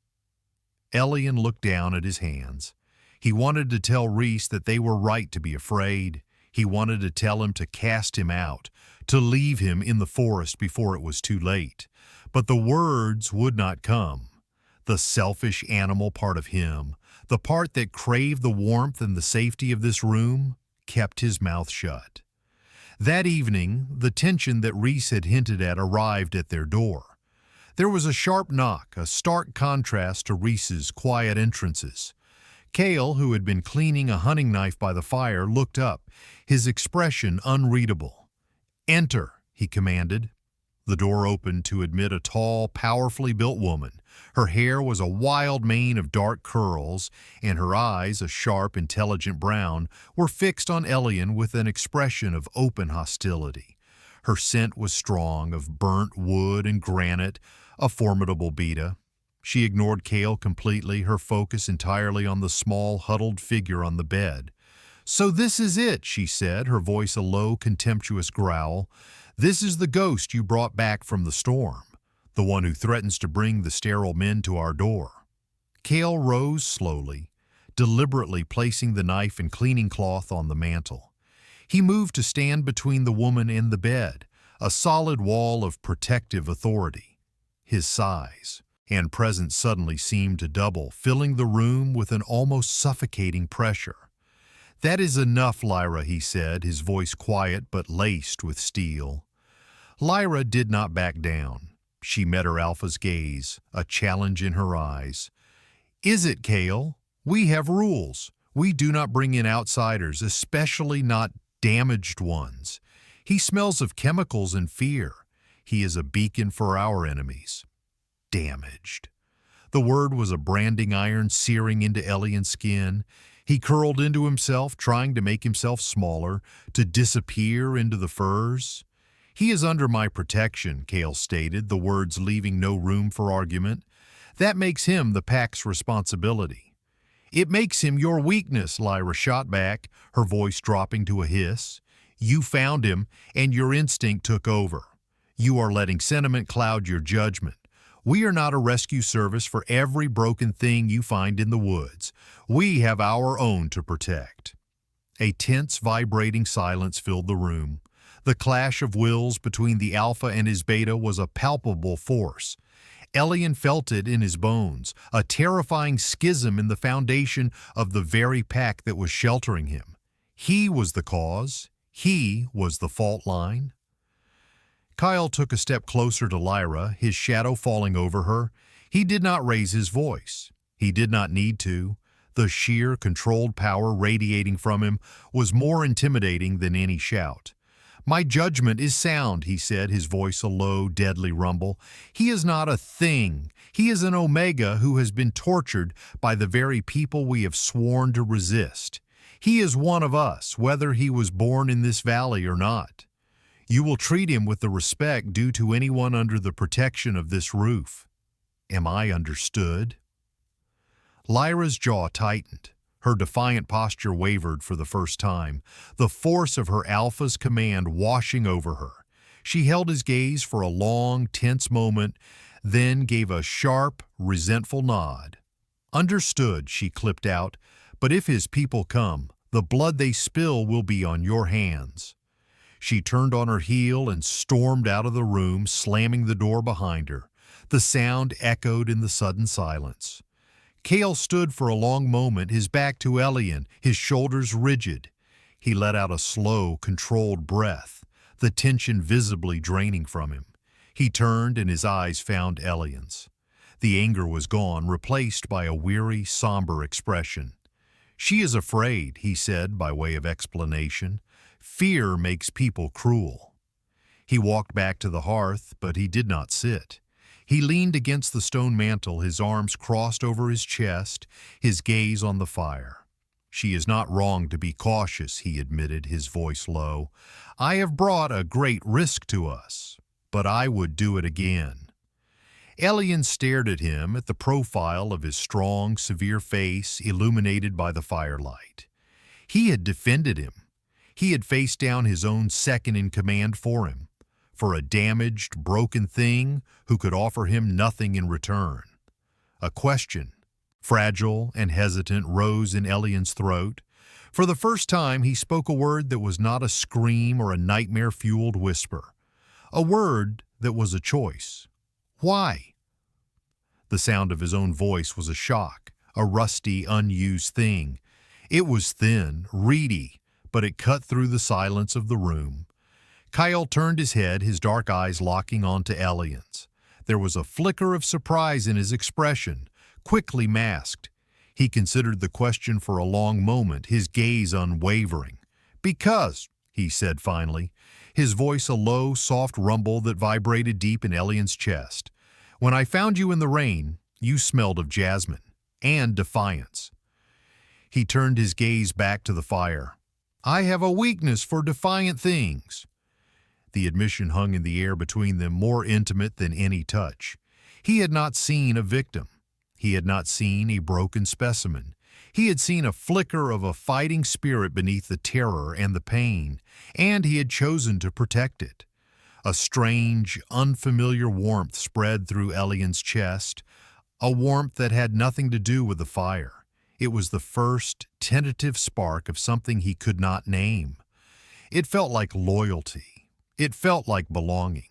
Elian looked down at his hands. He wanted to tell Rhys that they were right to be afraid. He wanted to tell him to cast him out, to leave him in the forest before it was too late. But the words would not come. The selfish animal part of him, the part that craved the warmth and the safety of this room, kept his mouth shut. That evening, the tension that Rhys had hinted at arrived at their door. There was a sharp knock, a stark contrast to Rhys's quiet entrances. Chaol, who had been cleaning a hunting knife by the fire, looked up, his expression unreadable. "Enter," he commanded. The door opened to admit a tall, powerfully built woman. Her hair was a wild mane of dark curls, and her eyes, a sharp, intelligent brown, were fixed on Elian with an expression of open hostility. Her scent was strong, of burnt wood and granite, a formidable beta. She ignored Chaol completely, her focus entirely on the small, huddled figure on the bed. "So this is it," she said, her voice a low, contemptuous growl. "This is the ghost you brought back from the storm, the one who threatens to bring the sterile men to our door." Chaol rose slowly, deliberately placing the knife and cleaning cloth on the mantel. He moved to stand between the woman and the bed, a solid wall of protective authority. His size and presence suddenly seemed to double, filling the room with an almost suffocating pressure. "That is enough, Lyra," he said, his voice quiet but laced with steel. Lyra did not back down. She met her alpha's gaze, a challenge in her eyes. "Is it, Chaol? We have rules. We do not bring in outsiders, especially not damaged ones. He smells of chemicals and fear. He is a beacon for our enemies." Damaged. The word was a branding iron searing into Elian's skin. He curled into himself, trying to make himself smaller, to disappear into the furs. "He is under my protection," Chaol stated, the words leaving no room for argument. "That makes him the pack's responsibility." "It makes him your weakness," Lyra shot back, her voice dropping to a hiss. "You found him, and your instinct took over. You are letting sentiment cloud your judgment. We are not a rescue service for every broken thing you find in the woods. We have our own to protect." A tense, vibrating silence filled the room. The clash of wills between the alpha and his beta was a palpable force. Elian felt it in his bones, a terrifying schism in the foundation of the very pack that was sheltering him. He was the cause. He was the fault line. Kyle took a step closer to Lyra, his shadow falling over her. He did not raise his voice. He did not need to. The sheer, controlled power radiating from him was more intimidating than any shout. "My judgment is sound," he said, his voice a low, deadly rumble. "He is not a thing. He is an Omega who has been tortured by the very people we have sworn to resist. He is one of us, whether he was born in this valley or not. You will treat him with the respect due to anyone under the protection of this roof. Am I understood?" Lyra's jaw tightened. Her defiant posture wavered for the first time, the force of her alpha's command washing over her. She held his gaze for a long, tense moment, then gave a sharp, resentful nod. "Understood," she clipped out, "but if his people come, the blood they spill will be on your hands." She turned on her heel and stormed out of the room, slamming the door behind her. The sound echoed in the sudden silence. Chaol stood for a long moment, his back to Elian, his shoulders rigid. He let out a slow, controlled breath, the tension visibly draining from him. He turned and his eyes found Elian's. The anger was gone, replaced by a weary, somber expression. "She is afraid," he said by way of explanation. "Fear makes people cruel." He walked back to the hearth, but he did not sit. He leaned against the stone mantel, his arms crossed over his chest, his gaze on the fire. "She is not wrong to be cautious," he admitted, his voice low. "I have brought a great risk to us, but I would do it again." Elian stared at him, at the profile of his strong, severe face illuminated by the firelight. He had defended him. He had faced down his own second-in-command for him, for a damaged, broken thing who could offer him nothing in return. A question, fragile and hesitant, rose in Elian's throat. For the first time, he spoke a word that was not a scream or a nightmare-fueled whisper. A word that was a choice. Why? The sound of his own voice was a shock, a rusty, unused thing. It was thin, reedy, but it cut through the silence of the room. Kyle turned his head, his dark eyes locking onto Elian's. There was a flicker of surprise in his expression, quickly masked. He considered the question for a long moment, his gaze unwavering. "Because," he said finally, his voice a low, soft rumble that vibrated deep in Elian's chest. "When I found you in the rain, you smelled of jasmine and defiance." He turned his gaze back to the fire. "I have a weakness for defiant things." The admission hung in the air between them, more intimate than any touch. He had not seen a victim. He had not seen a broken specimen. He had seen a flicker of a fighting spirit beneath the terror and the pain, and he had chosen to protect it. A strange, unfamiliar warmth spread through Elian's chest, a warmth that had nothing to do with the fire. It was the first tentative spark of something he could not name. It felt like loyalty. It felt like belonging.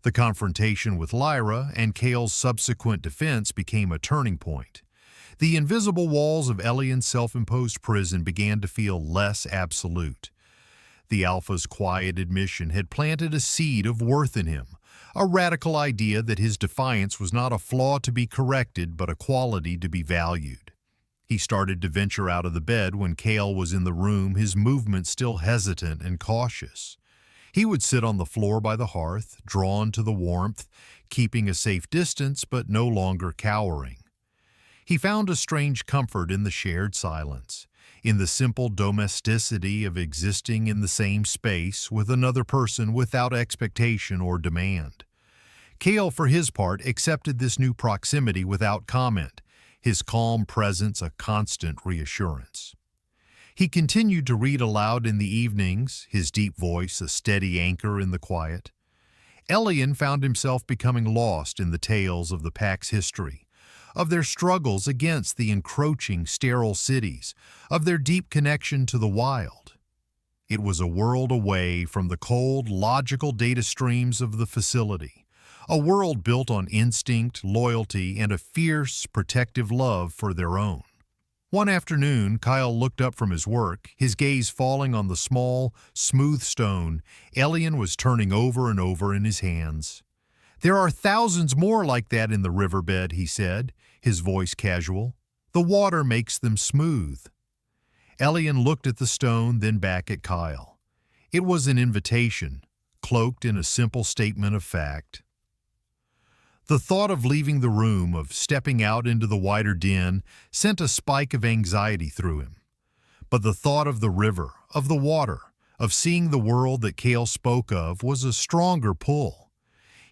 The confrontation with Lyra and Cale's subsequent defense became a turning point. The invisible walls of Elian's self-imposed prison began to feel less absolute. The Alpha's quiet admission had planted a seed of worth in him, a radical idea that his defiance was not a flaw to be corrected but a quality to be valued. He started to venture out of the bed when Cale was in the room, his movements still hesitant and cautious. He would sit on the floor by the hearth, drawn to the warmth, keeping a safe distance but no longer cowering. He found a strange comfort in the shared silence, in the simple domesticity of existing in the same space with another person without expectation or demand. Cale, for his part, accepted this new proximity without comment, his calm presence a constant reassurance. He continued to read aloud in the evenings, his deep voice a steady anchor in the quiet. Elian found himself becoming lost in the tales of the Pack's history, of their struggles against the encroaching, sterile cities, of their deep connection to the wild. It was a world away from the cold, logical data streams of the facility, a world built on instinct, loyalty, and a fierce, protective love for their own. One afternoon, Kyle looked up from his work, his gaze falling on the small, smooth stone Elian was turning over and over in his hands. "There are thousands more like that in the riverbed," he said, his voice casual. "The water makes them smooth." Elian looked at the stone, then back at Kyle. It was an invitation, cloaked in a simple statement of fact. The thought of leaving the room, of stepping out into the wider den, sent a spike of anxiety through him. But the thought of the river, of the water, of seeing the world that Cale spoke of was a stronger pull.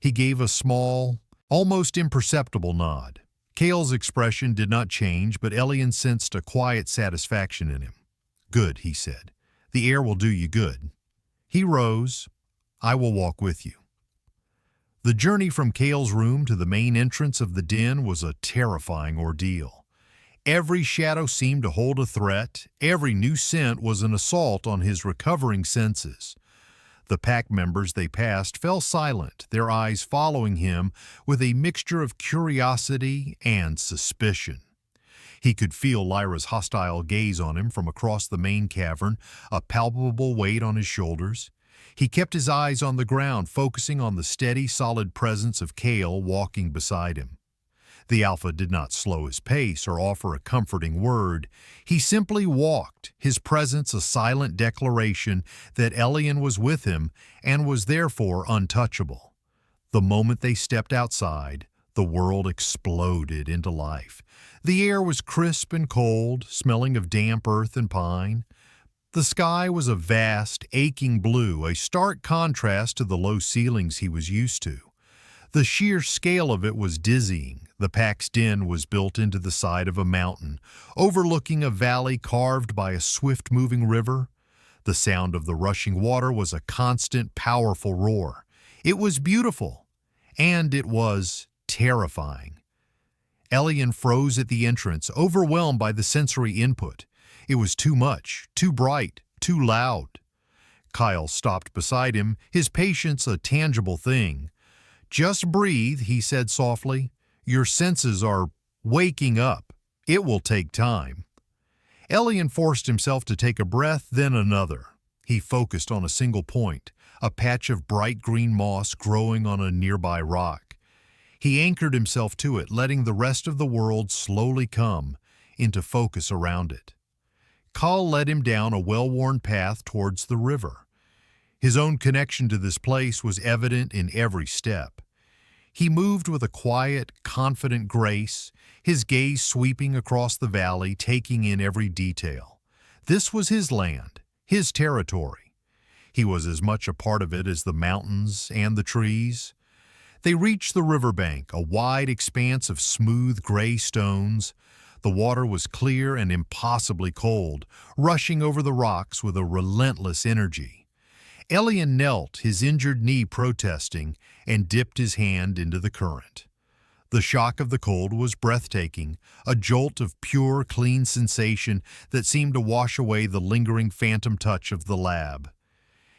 He gave a small, almost imperceptible nod. Cale's expression did not change, but Elian sensed a quiet satisfaction in him. "Good," he said. "The air will do you good." He rose. "I will walk with you." The journey from Cale's room to the main entrance of the den was a terrifying ordeal. Every shadow seemed to hold a threat, every new scent was an assault on his recovering senses. The pack members they passed fell silent, their eyes following him with a mixture of curiosity and suspicion. He could feel Lyra's hostile gaze on him from across the main cavern, a palpable weight on his shoulders. He kept his eyes on the ground, focusing on the steady, solid presence of Cale walking beside him. The Alpha did not slow his pace or offer a comforting word. He simply walked, his presence a silent declaration that Elian was with him and was therefore untouchable. The moment they stepped outside, the world exploded into life. The air was crisp and cold, smelling of damp earth and pine. The sky was a vast, aching blue, a stark contrast to the low ceilings he was used to. The sheer scale of it was dizzying. The Pack's den was built into the side of a mountain, overlooking a valley carved by a swift-moving river. The sound of the rushing water was a constant, powerful roar. It was beautiful, and it was terrifying. Elian froze at the entrance, overwhelmed by the sensory input. It was too much, too bright, too loud. Kyle stopped beside him, his patience a tangible thing. "Just breathe," he said softly. "Your senses are waking up. It will take time." Elian forced himself to take a breath, then another. He focused on a single point, a patch of bright green moss growing on a nearby rock. He anchored himself to it, letting the rest of the world slowly come into focus around it. Kyle led him down a well-worn path towards the river. His own connection to this place was evident in every step. He moved with a quiet, confident grace, his gaze sweeping across the valley, taking in every detail. This was his land, his territory. He was as much a part of it as the mountains and the trees. They reached the riverbank, a wide expanse of smooth gray stones. The water was clear and impossibly cold, rushing over the rocks with a relentless energy. Elian knelt, his injured knee protesting, and dipped his hand into the current. The shock of the cold was breathtaking, a jolt of pure, clean sensation that seemed to wash away the lingering phantom touch of the lab.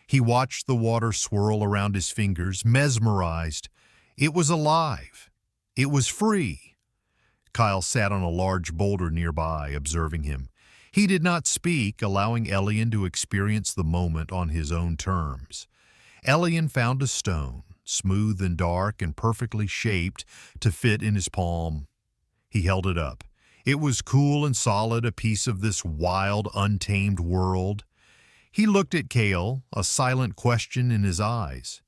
He watched the water swirl around his fingers, mesmerized. It was alive. It was free. Kyle sat on a large boulder nearby, observing him. He did not speak, allowing Elian to experience the moment on his own terms. Elian found a stone, smooth and dark and perfectly shaped to fit in his palm. He held it up. It was cool and solid, a piece of this wild, untamed world. He looked at Kale, a silent question in his eyes.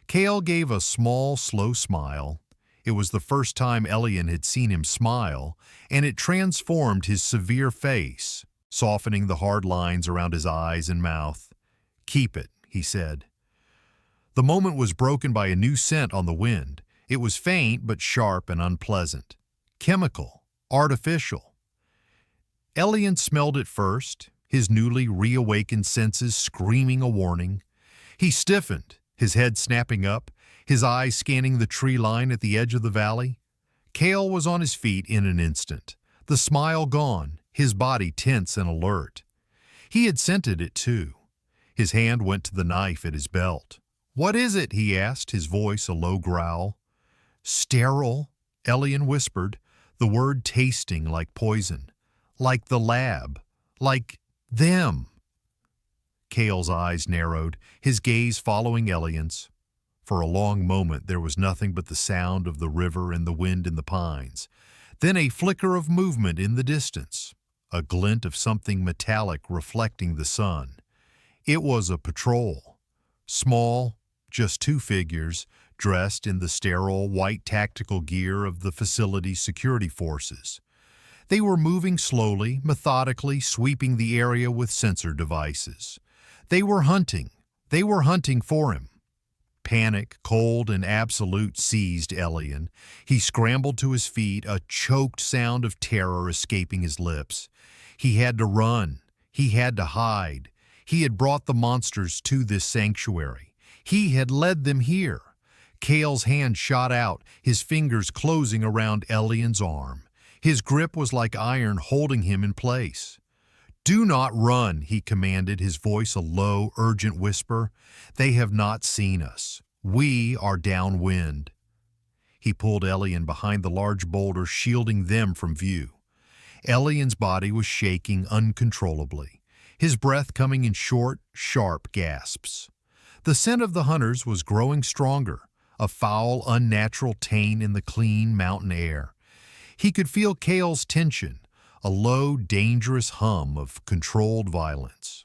Kale gave a small, slow smile. It was the first time Elian had seen him smile, and it transformed his severe face, softening the hard lines around his eyes and mouth. "Keep it," he said. The moment was broken by a new scent on the wind. It was faint but sharp and unpleasant. Chemical, artificial. Elian smelled it first, his newly reawakened senses screaming a warning. He stiffened, his head snapping up, his eyes scanning the tree line at the edge of the valley. Kale was on his feet in an instant, the smile gone, his body tense and alert. He had scented it too. His hand went to the knife at his belt. "What is it?" he asked, his voice a low growl. "Sterile," Elian whispered, the word tasting like poison. "Like the lab. Like them." Kale's eyes narrowed, his gaze following Elian's. For a long moment there was nothing but the sound of the river and the wind in the pines. Then a flicker of movement in the distance, a glint of something metallic reflecting the sun. It was a patrol. Small, just two figures, dressed in the sterile white tactical gear of the facility's security forces. They were moving slowly, methodically, sweeping the area with sensor devices. They were hunting. They were hunting for him. Panic, cold, and absolute seized Elian. He scrambled to his feet, a choked sound of terror escaping his lips. He had to run. He had to hide. He had brought the monsters to this sanctuary. He had led them here. Kale's hand shot out, his fingers closing around Elian's arm. His grip was like iron, holding him in place. "Do not run," he commanded, his voice a low, urgent whisper. "They have not seen us. We are downwind." He pulled Elian behind the large boulder, shielding them from view. Elian's body was shaking uncontrollably, his breath coming in short, sharp gasps. The scent of the hunters was growing stronger, a foul, unnatural taint in the clean mountain air. He could feel Kale's tension, a low, dangerous hum of controlled violence.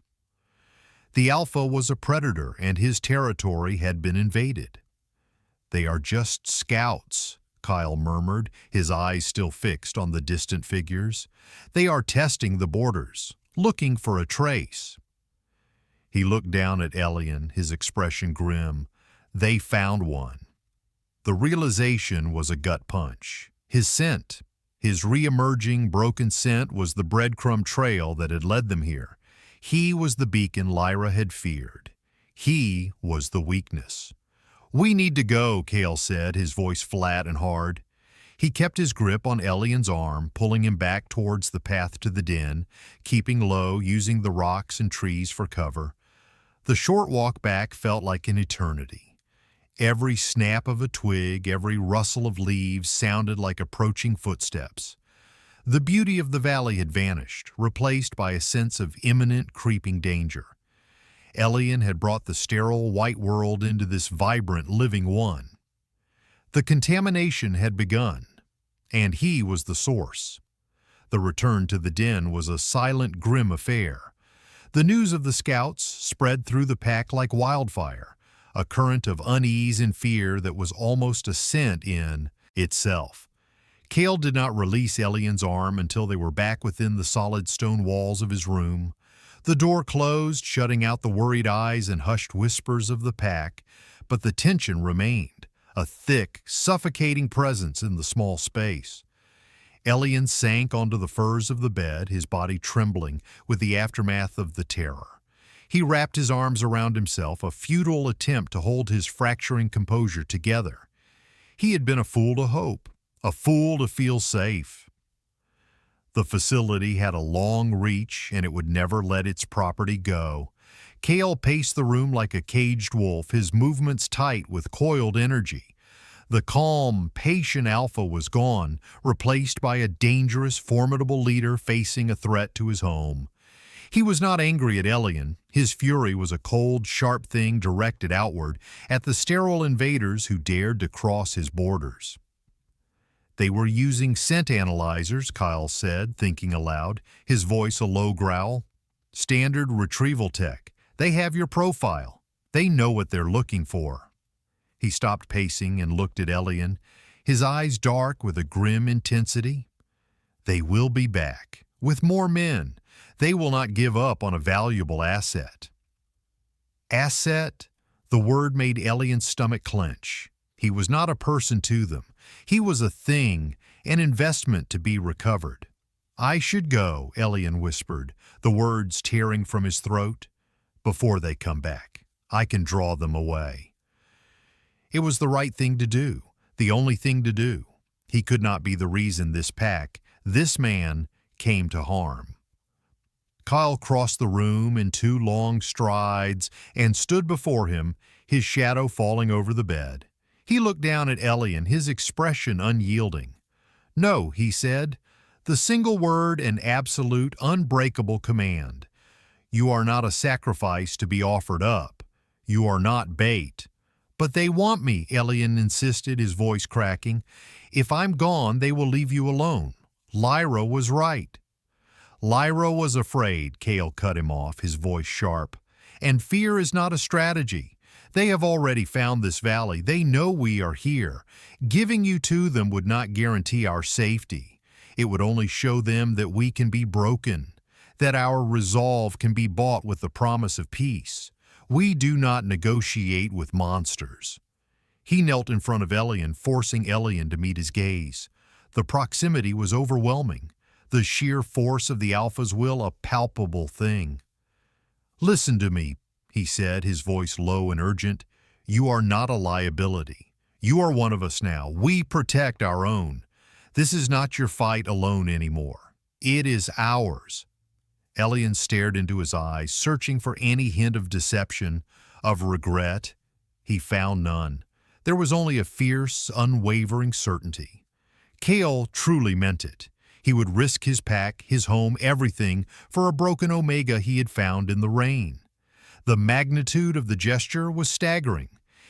The Alpha was a predator, and his territory had been invaded. "They are just scouts," Kyle murmured, his eyes still fixed on the distant figures. "They are testing the borders, looking for a trace." He looked down at Elian, his expression grim. They found one. The realization was a gut punch. His scent, his re-emerging broken scent, was the breadcrumb trail that had led them here. He was the beacon Lyra had feared. He was the weakness. "We need to go," Cale said, his voice flat and hard. He kept his grip on Elian's arm, pulling him back towards the path to the den, keeping low, using the rocks and trees for cover. The short walk back felt like an eternity. Every snap of a twig, every rustle of leaves sounded like approaching footsteps. The beauty of the valley had vanished, replaced by a sense of imminent, creeping danger. Elian had brought the sterile white world into this vibrant, living one. The contamination had begun, and he was the source. The return to the den was a silent, grim affair. The news of the scouts spread through the pack like wildfire, a current of unease and fear that was almost a scent in itself. Cale did not release Elian's arm until they were back within the solid stone walls of his room. The door closed, shutting out the worried eyes and hushed whispers of the pack, but the tension remained, a thick, suffocating presence in the small space. Elian sank onto the furs of the bed, his body trembling with the aftermath of the terror. He wrapped his arms around himself, a futile attempt to hold his fracturing composure together. He had been a fool to hope, a fool to feel safe. The facility had a long reach, and it would never let its property go. Cale paced the room like a caged wolf, his movements tight with coiled energy. The calm, patient Alpha was gone, replaced by a dangerous, formidable leader facing a threat to his home. He was not angry at Elian. His fury was a cold, sharp thing directed outward at the sterile invaders who dared to cross his borders. "They were using scent analyzers," Kyle said, thinking aloud, his voice a low growl. "Standard retrieval tech. They have your profile. They know what they're looking for." He stopped pacing and looked at Elian, his eyes dark with a grim intensity. "They will be back, with more men. They will not give up on a valuable asset." Asset? The word made Elian's stomach clench. He was not a person to them. He was a thing, an investment to be recovered. "I should go," Elian whispered, the words tearing from his throat. "Before they come back, I can draw them away." It was the right thing to do, the only thing to do. He could not be the reason this pack, this man, came to harm. Kyle crossed the room in 2 long strides and stood before him, his shadow falling over the bed. He looked down at Elian, his expression unyielding. "No," he said, the single word an absolute, unbreakable command. "You are not a sacrifice to be offered up. You are not bait." "But they want me," Elian insisted, his voice cracking. "If I'm gone, they will leave you alone. Lyra was right." "Lyra was afraid," Cale cut him off, his voice sharp. "And fear is not a strategy. They have already found this valley. They know we are here. Giving you to them would not guarantee our safety. It would only show them that we can be broken, that our resolve can be bought with the promise of peace. We do not negotiate with monsters." He knelt in front of Elian, forcing Elian to meet his gaze. The proximity was overwhelming, the sheer force of the Alpha's will a palpable thing. "Listen to me," he said, his voice low and urgent. "You are not a liability. You are one of us now. We protect our own. This is not your fight alone anymore. It is ours." Elian stared into his eyes, searching for any hint of deception, of regret. He found none. There was only a fierce, unwavering certainty. Cale truly meant it. He would risk his pack, his home, everything for a broken Omega he had found in the rain. The magnitude of the gesture was staggering.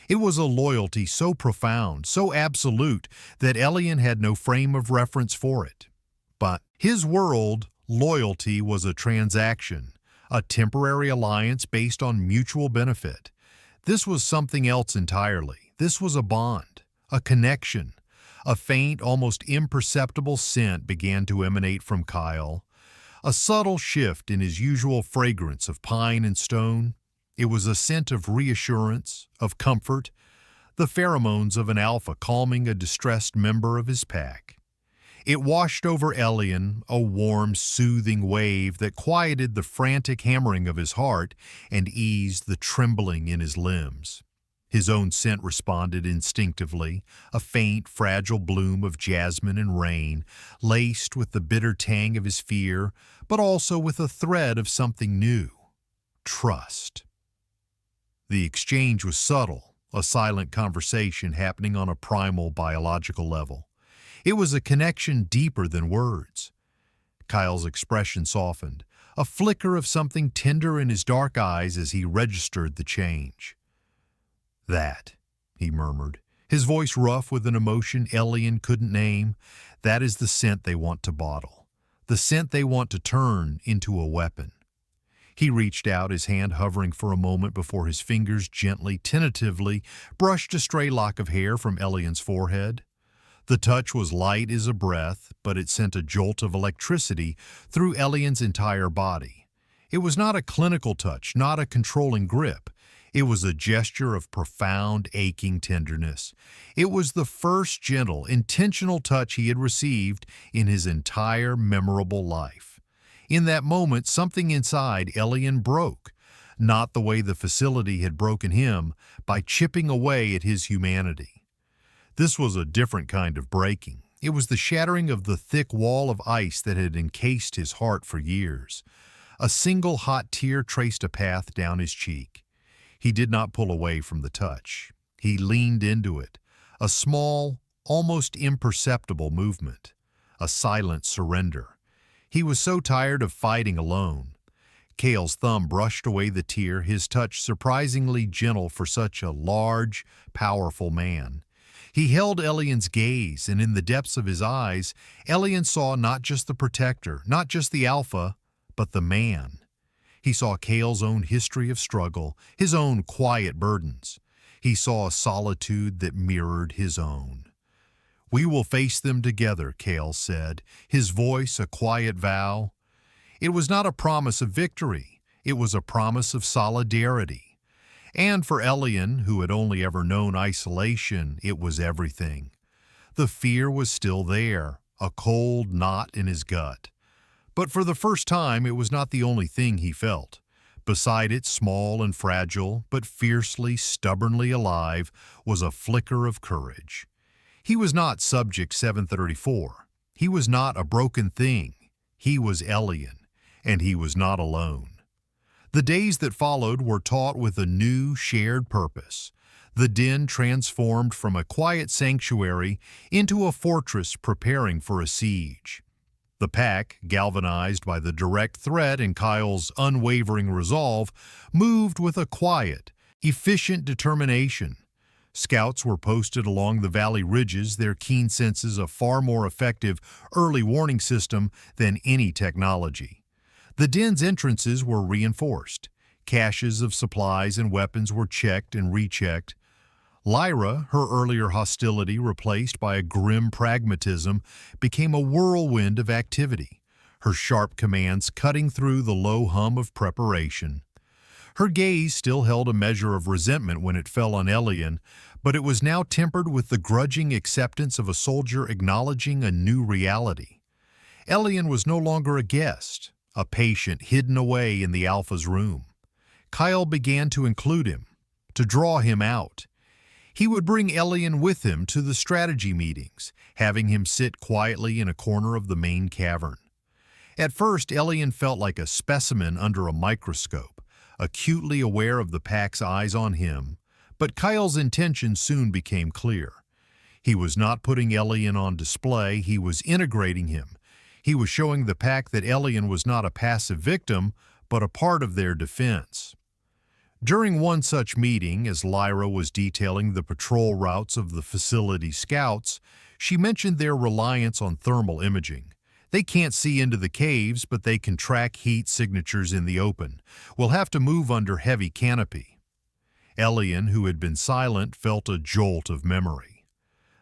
It was a loyalty so profound, so absolute, that Elian had no frame of reference for it. But his world, loyalty was a transaction, a temporary alliance based on mutual benefit. This was something else entirely. This was a bond, a connection. A faint, almost imperceptible scent began to emanate from Kyle, a subtle shift in his usual fragrance of pine and stone. It was a scent of reassurance, of comfort, the pheromones of an alpha calming a distressed member of his pack. It washed over Elian, a warm, soothing wave that quieted the frantic hammering of his heart and eased the trembling in his limbs. His own scent responded instinctively, a faint, fragile bloom of jasmine and rain, laced with the bitter tang of his fear, but also with a thread of something new: trust. The exchange was subtle, a silent conversation happening on a primal biological level. It was a connection deeper than words. Kyle's expression softened, a flicker of something tender in his dark eyes as he registered the change. "That," he murmured, his voice rough with an emotion Elian couldn't name, "that is the scent they want to bottle, the scent they want to turn into a weapon." He reached out, his hand hovering for a moment before his fingers gently, tentatively brushed a stray lock of hair from Elian's forehead. The touch was light as a breath, but it sent a jolt of electricity through Elian's entire body. It was not a clinical touch, not a controlling grip. It was a gesture of profound, aching tenderness. It was the first gentle, intentional touch he had received in his entire memorable life. In that moment, something inside Elian broke, not the way the facility had broken him, by chipping away at his humanity. This was a different kind of breaking. It was the shattering of the thick wall of ice that had encased his heart for years. A single hot tear traced a path down his cheek. He did not pull away from the touch. He leaned into it, a small, almost imperceptible movement, a silent surrender. He was so tired of fighting alone. Cale's thumb brushed away the tear, his touch surprisingly gentle for such a large, powerful man. He held Elian's gaze, and in the depths of his eyes, Elian saw not just the protector, not just the alpha, but the man. He saw Cale's own history of struggle, his own quiet burdens. He saw a solitude that mirrored his own. "We will face them together," Cale said, his voice a quiet vow. It was not a promise of victory. It was a promise of solidarity. And for Elian, who had only ever known isolation, it was everything. The fear was still there, a cold knot in his gut. But for the first time, it was not the only thing he felt. Beside it, small and fragile, but fiercely, stubbornly alive, was a flicker of courage. He was not Subject 734. He was not a broken thing. He was Elian, and he was not alone. The days that followed were taught with a new, shared purpose. The den transformed from a quiet sanctuary into a fortress preparing for a siege. The pack, galvanized by the direct threat and Kyle's unwavering resolve, moved with a quiet, efficient determination. Scouts were posted along the valley ridges, their keen senses a far more effective early warning system than any technology. The den's entrances were reinforced. Caches of supplies and weapons were checked and rechecked. Lyra, her earlier hostility replaced by a grim pragmatism, became a whirlwind of activity, her sharp commands cutting through the low hum of preparation. Her gaze still held a measure of resentment when it fell on Elian, but it was now tempered with the grudging acceptance of a soldier acknowledging a new reality. Elian was no longer a guest, a patient hidden away in the Alpha's room. Kyle began to include him, to draw him out. He would bring Elian with him to the strategy meetings, having him sit quietly in a corner of the main cavern. At first, Elian felt like a specimen under a microscope, acutely aware of the pack's eyes on him, but Kyle's intention soon became clear. He was not putting Elian on display, he was integrating him. He was showing the pack that Elian was not a passive victim, but a part of their defense. During one such meeting, as Lyra was detailing the patrol routes of the facility scouts, she mentioned their reliance on thermal imaging. They can't see into the caves, but they can track heat signatures in the open. We'll have to move under heavy canopy. Elian, who had been silent, felt a jolt of memory.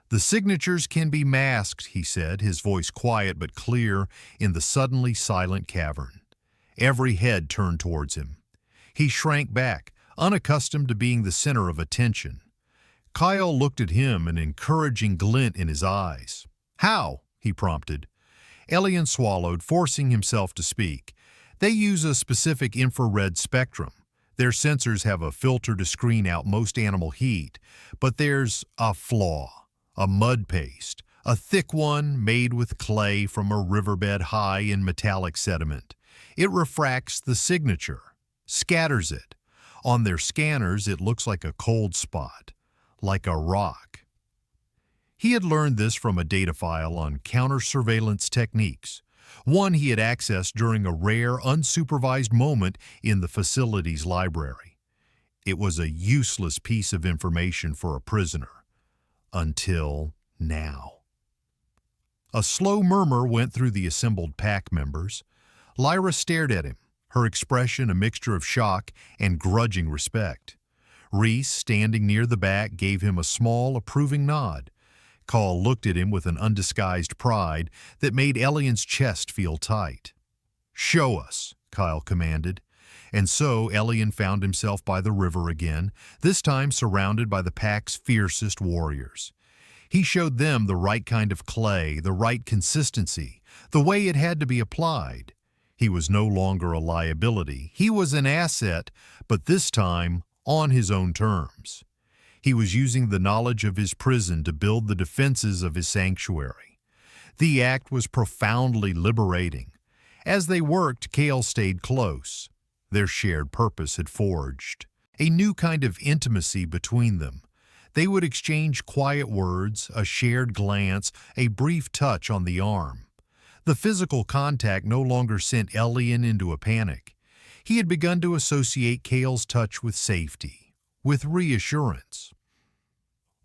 "The signatures can be masked," he said, his voice quiet but clear in the suddenly silent cavern. Every head turned towards him. He shrank back, unaccustomed to being the center of attention. Kyle looked at him, an encouraging glint in his eyes. "How?" he prompted. Elian swallowed, forcing himself to speak. They use a specific infrared spectrum. Their sensors have a filter to screen out most animal heat, but there's a flaw, a mud paste, a thick one made with clay from a riverbed high in metallic sediment. It refracts the signature, scatters it. On their scanners, it looks like a cold spot, like a rock. He had learned this from a data file on counter-surveillance techniques, one he had accessed during a rare, unsupervised moment in the facility's library. It was a useless piece of information for a prisoner. Until now. A slow murmur went through the assembled pack members. Lyra stared at him, her expression a mixture of shock and grudging respect. Reese, standing near the back, gave him a small, approving nod. Call looked at him with an undisguised pride that made Elian's chest feel tight. "Show us," Kyle commanded. And so Elian found himself by the river again, this time surrounded by the pack's fiercest warriors. He showed them the right kind of clay, the right consistency, the way it had to be applied. He was no longer a liability. He was an asset, but this time on his own terms. He was using the knowledge of his prison to build the defenses of his sanctuary. The act was profoundly liberating. As they worked, Kale stayed close. Their shared purpose had forged a new kind of intimacy between them. They would exchange quiet words, a shared glance, a brief touch on the arm. The physical contact no longer sent Elian into a panic. He had begun to associate Kale's touch with safety, with reassurance.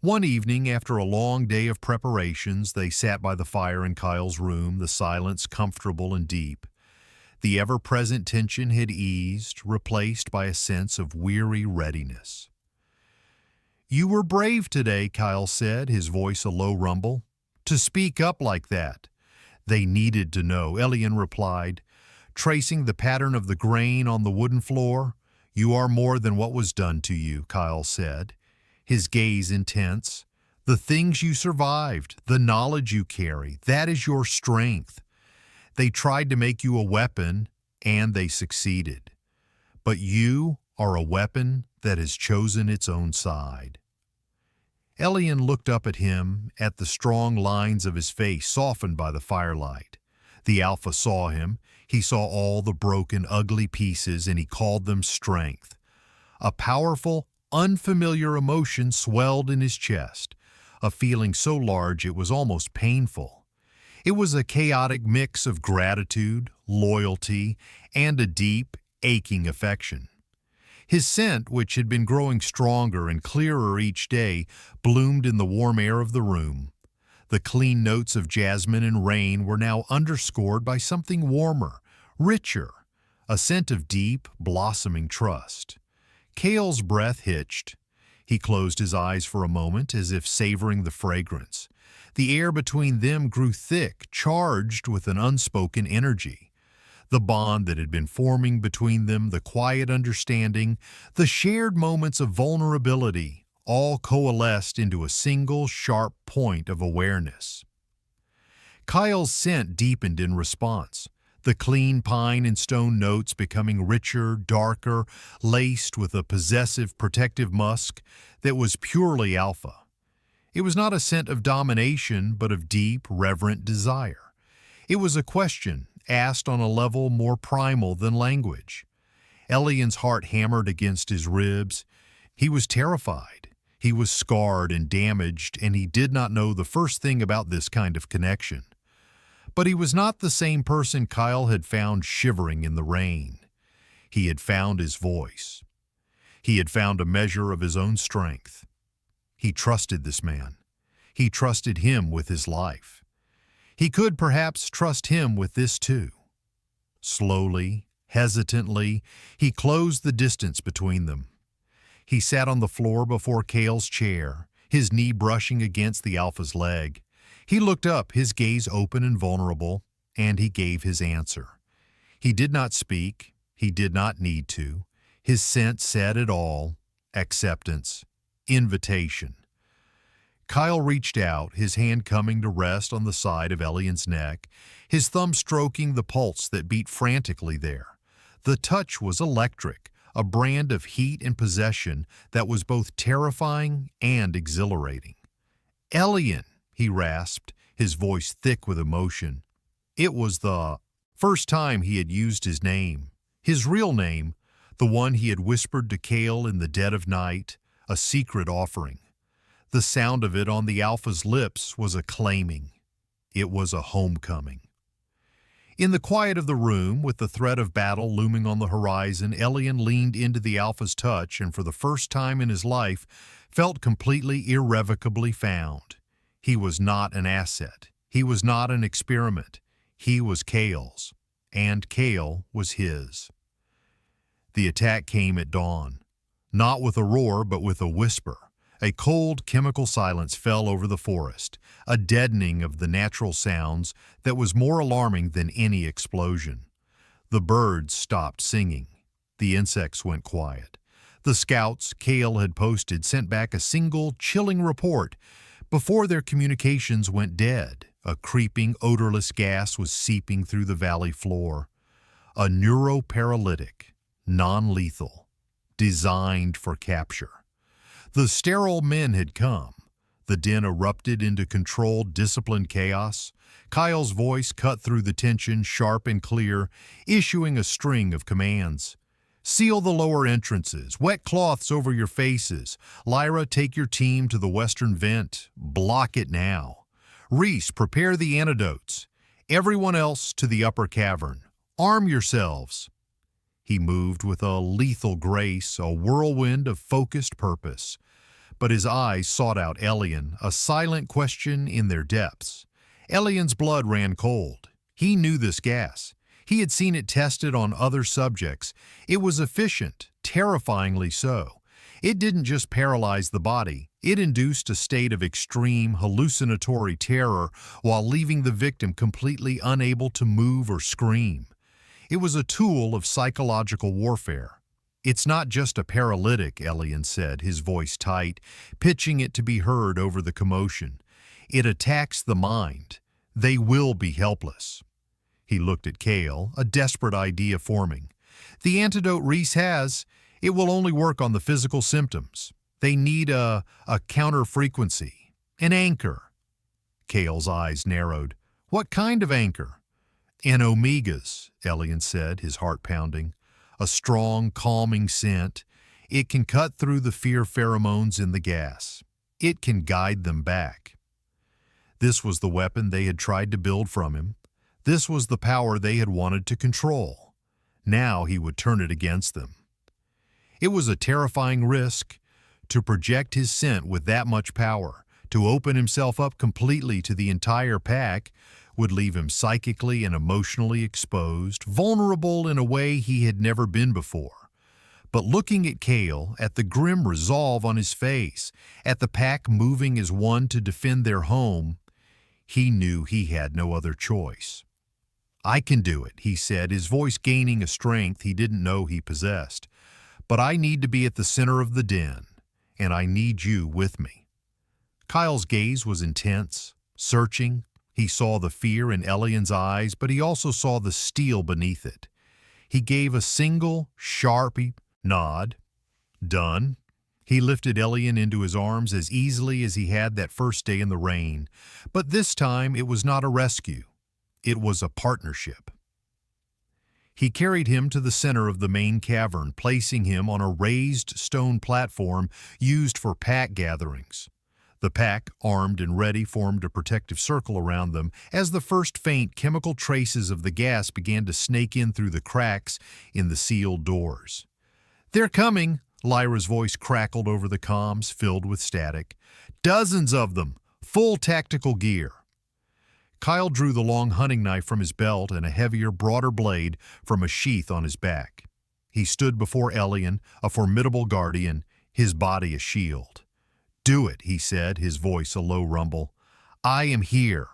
One evening, after a long day of preparations, they sat by the fire in Kyle's room, the silence comfortable and deep. The ever-present tension had eased, replaced by a sense of weary readiness. "You were brave today," Kyle said, his voice a low rumble. "To speak up like that." "They needed to know," Elian replied, tracing the pattern of the grain on the wooden floor. "You are more than what was done to you," Kyle said, his gaze intense. "The things you survived, the knowledge you carry, that is your strength. They tried to make you a weapon, and they succeeded. But you are a weapon that has chosen its own side." Elian looked up at him, at the strong lines of his face softened by the firelight. The Alpha saw him. He saw all the broken, ugly pieces, and he called them strength. A powerful, unfamiliar emotion swelled in his chest, a feeling so large it was almost painful. It was a chaotic mix of gratitude, loyalty, and a deep, aching affection. His scent, which had been growing stronger and clearer each day, bloomed in the warm air of the room. The clean notes of jasmine and rain were now underscored by something warmer, richer, a scent of deep, blossoming trust. Kale's breath hitched. He closed his eyes for a moment, as if savoring the fragrance. The air between them grew thick, charged with an unspoken energy. The bond that had been forming between them, the quiet understanding, the shared moments of vulnerability, all coalesced into a single sharp point of awareness. Kyle's scent deepened in response, the clean pine and stone notes becoming richer, darker, laced with a possessive, protective musk that was purely alpha. It was not a scent of domination, but of deep, reverent desire. It was a question, asked on a level more primal than language. Elian's heart hammered against his ribs. He was terrified. He was scarred and damaged, and he did not know the first thing about this kind of connection. But he was not the same person Kyle had found shivering in the rain. He had found his voice. He had found a measure of his own strength. He trusted this man. He trusted him with his life. He could perhaps trust him with this too. Slowly, hesitantly, he closed the distance between them. He sat on the floor before Kale's chair, his knee brushing against the Alpha's leg. He looked up, his gaze open and vulnerable, and he gave his answer. He did not speak. He did not need to. His scent said it all: acceptance, invitation. Kyle reached out, his hand coming to rest on the side of Elian's neck, his thumb stroking the pulse that beat frantically there. The touch was electric, a brand of heat and possession that was both terrifying and exhilarating. "Elian," he rasped, his voice thick with emotion. It was the first time he had used his name, his real name, the one he had whispered to Kale in the dead of night, a secret offering. The sound of it on the Alpha's lips was acclaiming. It was a homecoming. In the quiet of the room, with the threat of battle looming on the horizon, Elian leaned into the Alpha's touch and for the first time in his life felt completely irrevocably found. He was not an asset. He was not an experiment. He was Kale's, and Kale was his. The attack came at dawn, not with a roar but with a whisper. A cold chemical silence fell over the forest, a deadening of the natural sounds that was more alarming than any explosion. The birds stopped singing. The insects went quiet. The scouts Kale had posted sent back a single chilling report. Before their communications went dead, a creeping, odorless gas was seeping through the valley floor. A neuroparalytic, non-lethal, designed for capture. The sterile men had come. The den erupted into controlled, disciplined chaos. Kyle's voice cut through the tension, sharp and clear, issuing a string of commands. "Seal the lower entrances. Wet cloths over your faces. Lyra, take your team to the western vent. Block it now. Reese, prepare the antidotes. Everyone else to the upper cavern. Arm yourselves." He moved with a lethal grace, a whirlwind of focused purpose. But his eyes sought out Elian, a silent question in their depths. Elian's blood ran cold. He knew this gas. He had seen it tested on other subjects. It was efficient, terrifyingly so. It didn't just paralyze the body. It induced a state of extreme, hallucinatory terror while leaving the victim completely unable to move or scream. It was a tool of psychological warfare. "It's not just a paralytic," Elian said, his voice tight, pitching it to be heard over the commotion. "It attacks the mind. They will be helpless." He looked at Kale, a desperate idea forming. "The antidote Reese has, it will only work on the physical symptoms. They need a counter-frequency, an anchor." Kale's eyes narrowed. "What kind of anchor?" "An Omega's," Elian said, his heart pounding. "A strong, calming scent. It can cut through the fear pheromones in the gas. It can guide them back." This was the weapon they had tried to build from him. This was the power they had wanted to control. Now he would turn it against them. It was a terrifying risk to project his scent with that much power. To open himself up completely to the entire pack would leave him psychically and emotionally exposed, vulnerable in a way he had never been before. But looking at Kale, at the grim resolve on his face, at the pack moving as one to defend their home, he knew he had no other choice. "I can do it," he said, his voice gaining a strength he didn't know he possessed. "But I need to be at the center of the den, and I need you with me." Kyle's gaze was intense, searching. He saw the fear in Elian's eyes, but he also saw the steel beneath it. He gave a single, sharp nod. "Done." He lifted Elian into his arms as easily as he had that first day in the rain. But this time it was not a rescue. It was a partnership. He carried him to the center of the main cavern, placing him on a raised stone platform used for pack gatherings. The pack, armed and ready, formed a protective circle around them as the first faint chemical traces of the gas began to snake in through the cracks in the sealed doors. "They're coming," Lyra's voice crackled over the comms, filled with static. "Dozens of them, full tactical gear." Kyle drew the long hunting knife from his belt and a heavier, broader blade from a sheath on his back. He stood before Elian, a formidable guardian, his body a shield. "Do it," he said, his voice a low rumble. "I am here."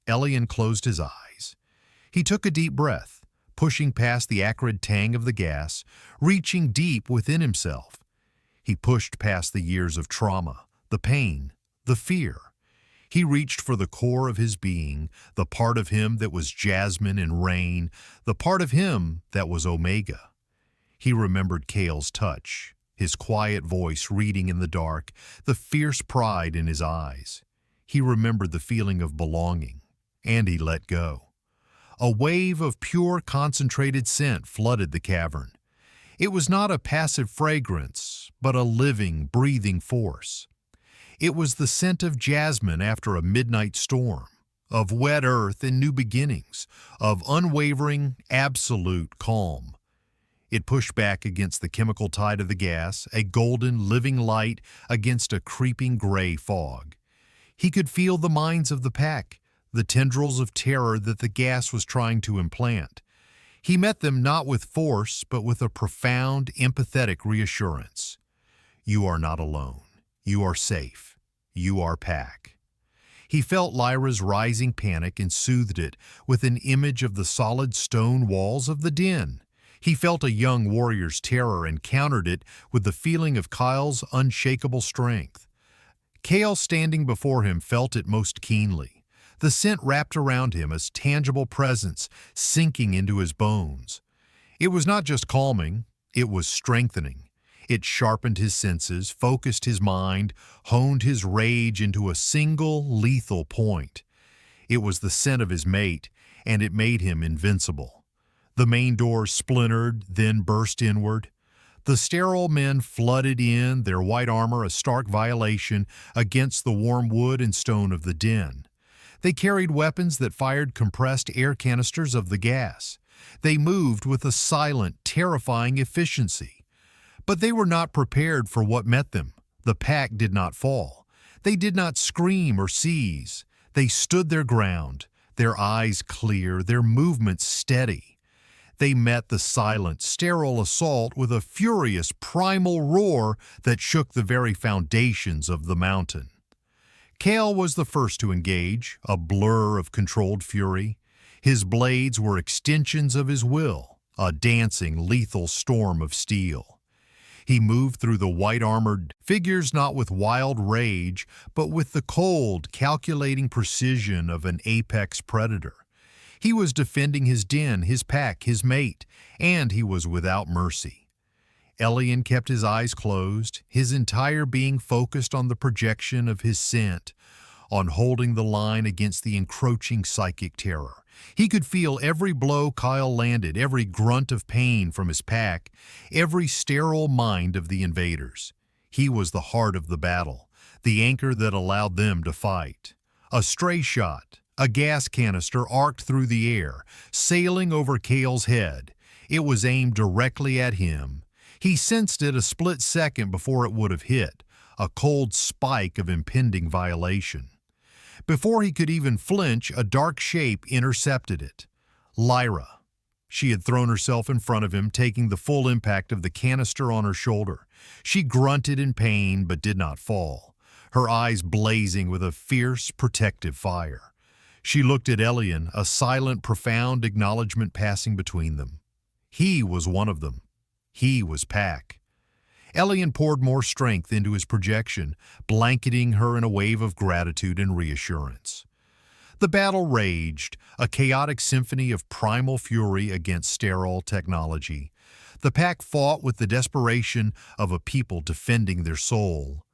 Elian closed his eyes. He took a deep breath, pushing past the acrid tang of the gas, reaching deep within himself. He pushed past the years of trauma, the pain, the fear. He reached for the core of his being, the part of him that was jasmine and rain, the part of him that was Omega. He remembered Kale's touch, his quiet voice reading in the dark, the fierce pride in his eyes. He remembered the feeling of belonging, and he let go. A wave of pure concentrated scent flooded the cavern. It was not a passive fragrance, but a living, breathing force. It was the scent of jasmine after a midnight storm, of wet earth and new beginnings, of unwavering, absolute calm. It pushed back against the chemical tide of the gas, a golden, living light against a creeping gray fog. He could feel the minds of the pack, the tendrils of terror that the gas was trying to implant. He met them not with force, but with a profound, empathetic reassurance. You are not alone. You are safe. You are pack. He felt Lyra's rising panic and soothed it with an image of the solid stone walls of the den. He felt a young warrior's terror and countered it with the feeling of Kyle's unshakable strength. Kale, standing before him, felt it most keenly. The scent wrapped around him as tangible presence, sinking into his bones. It was not just calming, it was strengthening. It sharpened his senses, focused his mind, honed his rage into a single lethal point. It was the scent of his mate, and it made him invincible. The main door splintered, then burst inward. The sterile men flooded in, their white armor a stark violation against the warm wood and stone of the den. They carried weapons that fired compressed air canisters of the gas. They moved with a silent, terrifying efficiency. But they were not prepared for what met them. The pack did not fall. They did not scream or seize. They stood their ground, their eyes clear, their movements steady. They met the silent, sterile assault with a furious, primal roar that shook the very foundations of the mountain. Kale was the first to engage, a blur of controlled fury. His blades were extensions of his will, a dancing, lethal storm of steel. He moved through the white-armored figures not with wild rage, but with the cold, calculating precision of an apex predator. He was defending his den, his pack, his mate, and he was without mercy. Elian kept his eyes closed, his entire being focused on the projection of his scent, on holding the line against the encroaching psychic terror. He could feel every blow Kyle landed, every grunt of pain from his pack, every sterile mind of the invaders. He was the heart of the battle, the anchor that allowed them to fight. A stray shot, a gas canister arced through the air, sailing over Kale's head. It was aimed directly at him. He sensed it a split second before it would have hit, a cold spike of impending violation. Before he could even flinch, a dark shape intercepted it. Lyra. She had thrown herself in front of him, taking the full impact of the canister on her shoulder. She grunted in pain, but did not fall, her eyes blazing with a fierce, protective fire. She looked at Elian, a silent, profound acknowledgement passing between them. He was one of them. He was Pack. Elian poured more strength into his projection, blanketing her in a wave of gratitude and reassurance. The battle raged, a chaotic symphony of primal fury against sterile technology. The pack fought with the desperation of a people defending their soul.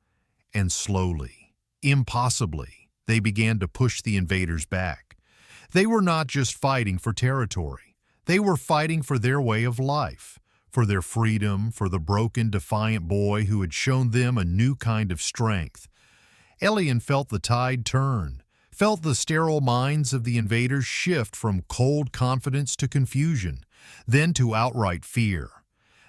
And slowly, impossibly, they began to push the invaders back. They were not just fighting for territory. They were fighting for their way of life, for their freedom, for the broken, defiant boy who had shown them a new kind of strength. Elian felt the tide turn, felt the sterile minds of the invaders shift from cold confidence to confusion, then to outright fear.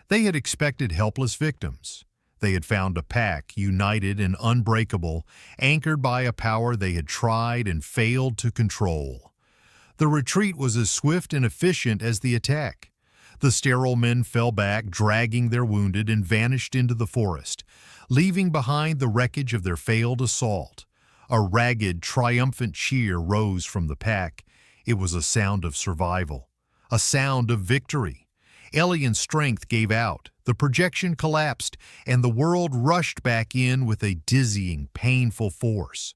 They had expected helpless victims. They had found a pack, united and unbreakable, anchored by a power they had tried and failed to control. The retreat was as swift and efficient as the attack. The sterile men fell back, dragging their wounded, and vanished into the forest, leaving behind the wreckage of their failed assault. A ragged, triumphant cheer rose from the pack. It was a sound of survival, a sound of victory. Elian's strength gave out, the projection collapsed, and the world rushed back in with a dizzying, painful force.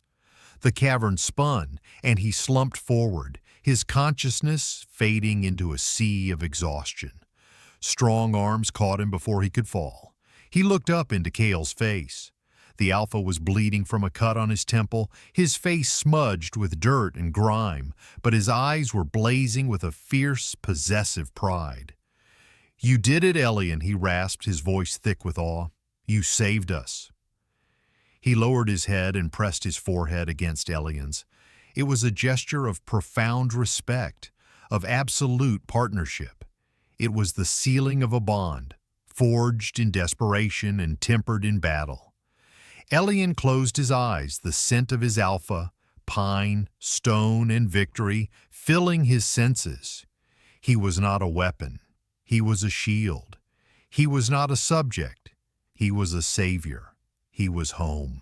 The cavern spun, and he slumped forward, his consciousness fading into a sea of exhaustion. Strong arms caught him before he could fall. He looked up into Kale's face. The Alpha was bleeding from a cut on his temple, his face smudged with dirt and grime, but his eyes were blazing with a fierce, possessive pride. "You did it, Elian," he rasped, his voice thick with awe. "You saved us." He lowered his head and pressed his forehead against Elian's. It was a gesture of profound respect, of absolute partnership. It was the sealing of a bond, forged in desperation and tempered in battle. Elian closed his eyes, the scent of his Alpha, pine, stone, and victory filling his senses. He was not a weapon. He was a shield. He was not a subject. He was a savior. He was home.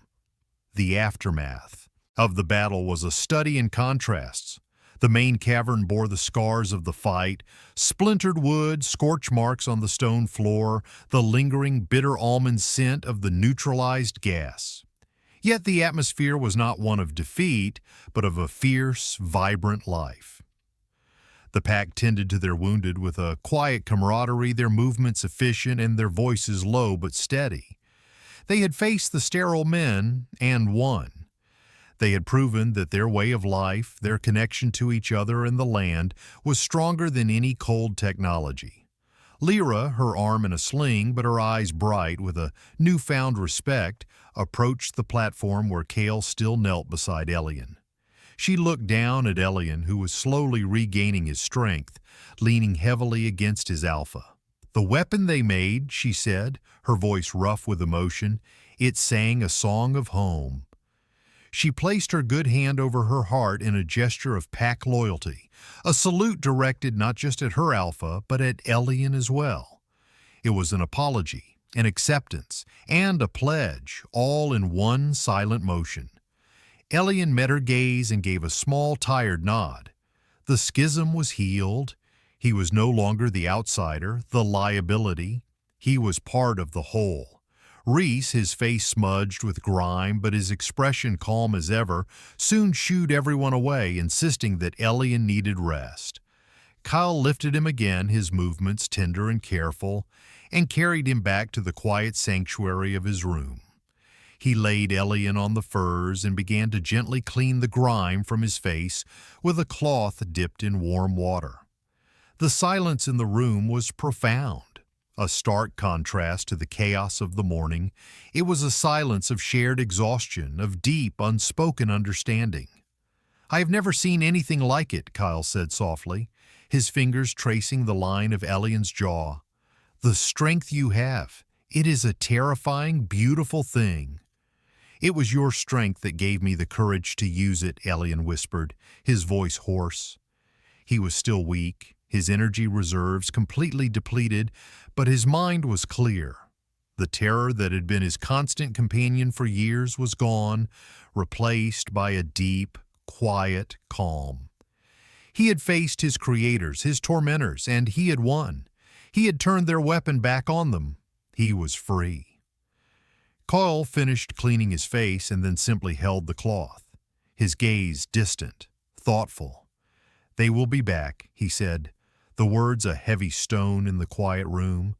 The aftermath of the battle was a study in contrasts. The main cavern bore the scars of the fight, splintered wood, scorch marks on the stone floor, the lingering bitter almond scent of the neutralized gas. Yet the atmosphere was not one of defeat, but of a fierce, vibrant life. The pack tended to their wounded with a quiet camaraderie, their movements efficient and their voices low but steady. They had faced the sterile men and won. They had proven that their way of life, their connection to each other and the land, was stronger than any cold technology. Lyra, her arm in a sling but her eyes bright with a newfound respect, approached the platform where Kale still knelt beside Elian. She looked down at Elian, who was slowly regaining his strength, leaning heavily against his Alpha. "The weapon they made," she said, her voice rough with emotion, "it sang a song of home." She placed her good hand over her heart in a gesture of pack loyalty, a salute directed not just at her Alpha, but at Elian as well. It was an apology, an acceptance, and a pledge, all in one silent motion. Elian met her gaze and gave a small, tired nod. The schism was healed. He was no longer the outsider, the liability. He was part of the whole. Reese, his face smudged with grime but his expression calm as ever, soon shooed everyone away, insisting that Elian needed rest. Kyle lifted him again, his movements tender and careful, and carried him back to the quiet sanctuary of his room. He laid Elian on the furs and began to gently clean the grime from his face with a cloth dipped in warm water. The silence in the room was profound, a stark contrast to the chaos of the morning. It was a silence of shared exhaustion, of deep, unspoken understanding. "I have never seen anything like it," Kyle said softly, his fingers tracing the line of Elian's jaw. "The strength you have, it is a terrifying, beautiful thing." "It was your strength that gave me the courage to use it," Elian whispered, his voice hoarse. He was still weak, his energy reserves completely depleted, but his mind was clear. The terror that had been his constant companion for years was gone, replaced by a deep, quiet calm. He had faced his creators, his tormentors, and he had won. He had turned their weapon back on them. He was free. Kyle finished cleaning his face and then simply held the cloth, his gaze distant, thoughtful. "They will be back," he said, the words a heavy stone in the quiet room.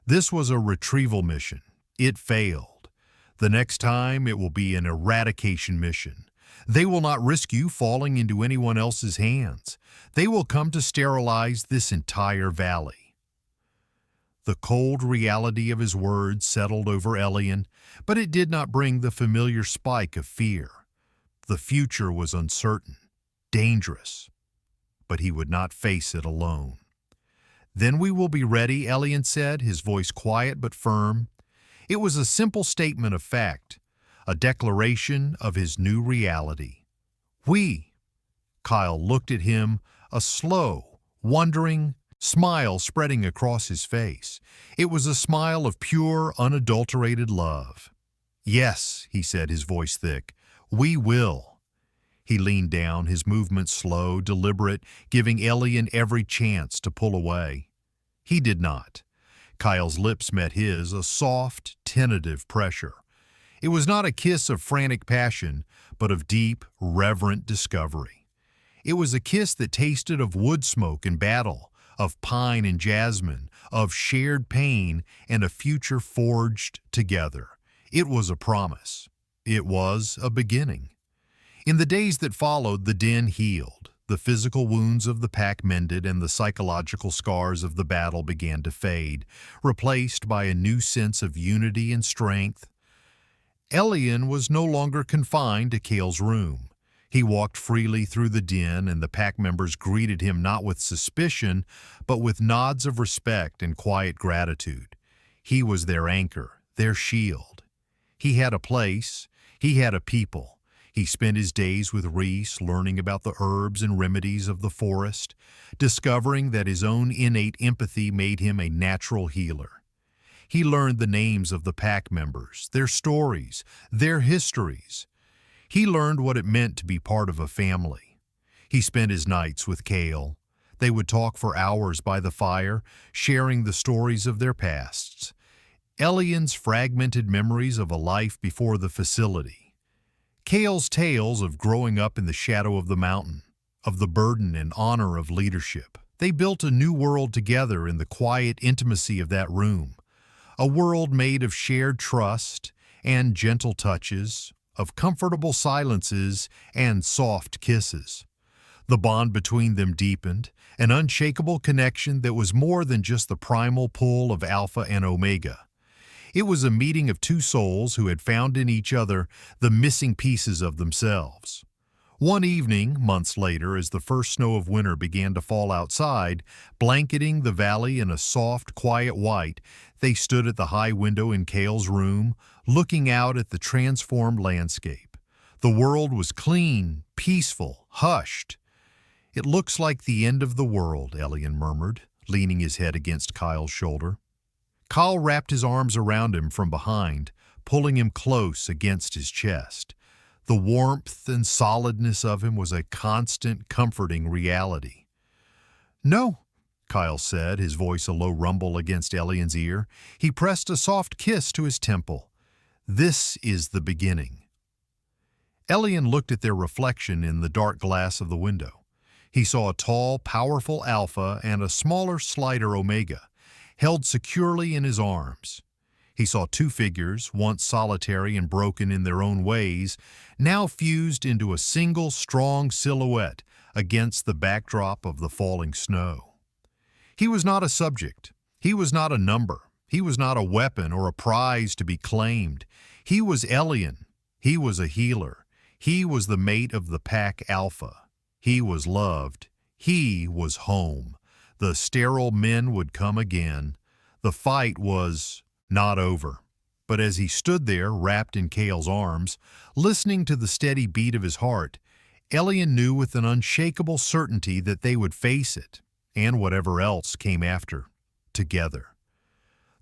This was a retrieval mission. It failed. The next time it will be an eradication mission. They will not risk you falling into anyone else's hands. They will come to sterilize this entire valley. The cold reality of his words settled over Elian, but it did not bring the familiar spike of fear. The future was uncertain, dangerous, but he would not face it alone. "Then we will be ready," Elian said, his voice quiet but firm. It was a simple statement of fact, a declaration of his new reality. "We." Kyle looked at him, a slow, wondering smile spreading across his face. It was a smile of pure, unadulterated love. "Yes," he said, his voice thick, "we will." He leaned down, his movements slow, deliberate, giving Elian every chance to pull away. He did not. Kyle's lips met his, a soft, tentative pressure. It was not a kiss of frantic passion, but of deep, reverent discovery. It was a kiss that tasted of wood smoke and battle, of pine and jasmine, of shared pain and a future forged together. It was a promise. It was a beginning. In the days that followed, the den healed. The physical wounds of the pack mended and the psychological scars of the battle began to fade, replaced by a new sense of unity and strength. Elian was no longer confined to Cale's room. He walked freely through the den, and the pack members greeted him not with suspicion, but with nods of respect and quiet gratitude. He was their anchor, their shield. He had a place. He had a people. He spent his days with Reese, learning about the herbs and remedies of the forest, discovering that his own innate empathy made him a natural healer. He learned the names of the pack members, their stories, their histories. He learned what it meant to be part of a family. He spent his nights with Cale. They would talk for hours by the fire, sharing the stories of their pasts. Elian's fragmented memories of a life before the facility. Cale's tales of growing up in the shadow of the mountain, of the burden and honor of leadership. They built a new world together in the quiet intimacy of that room, a world made of shared trust and gentle touches, of comfortable silences and soft kisses. The bond between them deepened, an unshakable connection that was more than just the primal pull of Alpha and Omega. It was a meeting of two souls who had found in each other the missing pieces of themselves. One evening, months later, as the first snow of winter began to fall outside, blanketing the valley in a soft, quiet white, they stood at the high window in Cale's room, looking out at the transformed landscape. The world was clean, peaceful, hushed. "It looks like the end of the world," Elian murmured, leaning his head against Kyle's shoulder. Kyle wrapped his arms around him from behind, pulling him close against his chest. The warmth and solidness of him was a constant, comforting reality. "No," Kyle said, his voice a low rumble against Elian's ear. He pressed a soft kiss to his temple. "This is the beginning." Elian looked at their reflection in the dark glass of the window. He saw a tall, powerful Alpha and a smaller, slighter Omega, held securely in his arms. He saw two figures, once solitary and broken in their own ways, now fused into a single strong silhouette against the backdrop of the falling snow. He was not a subject. He was not a number. He was not a weapon or a prize to be claimed. He was Elian. He was a healer. He was the mate of the pack Alpha. He was loved. He was home. The sterile men would come again. The fight was not over. But as he stood there, wrapped in Cale's arms, listening to the steady beat of his heart, Elian knew with an unshakable certainty that they would face it, and whatever else came after, together.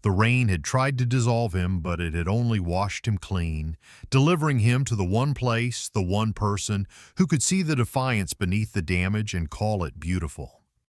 The rain had tried to dissolve him, but it had only washed him clean, delivering him to the one place, the one person, who could see the defiance beneath the damage and call it beautiful.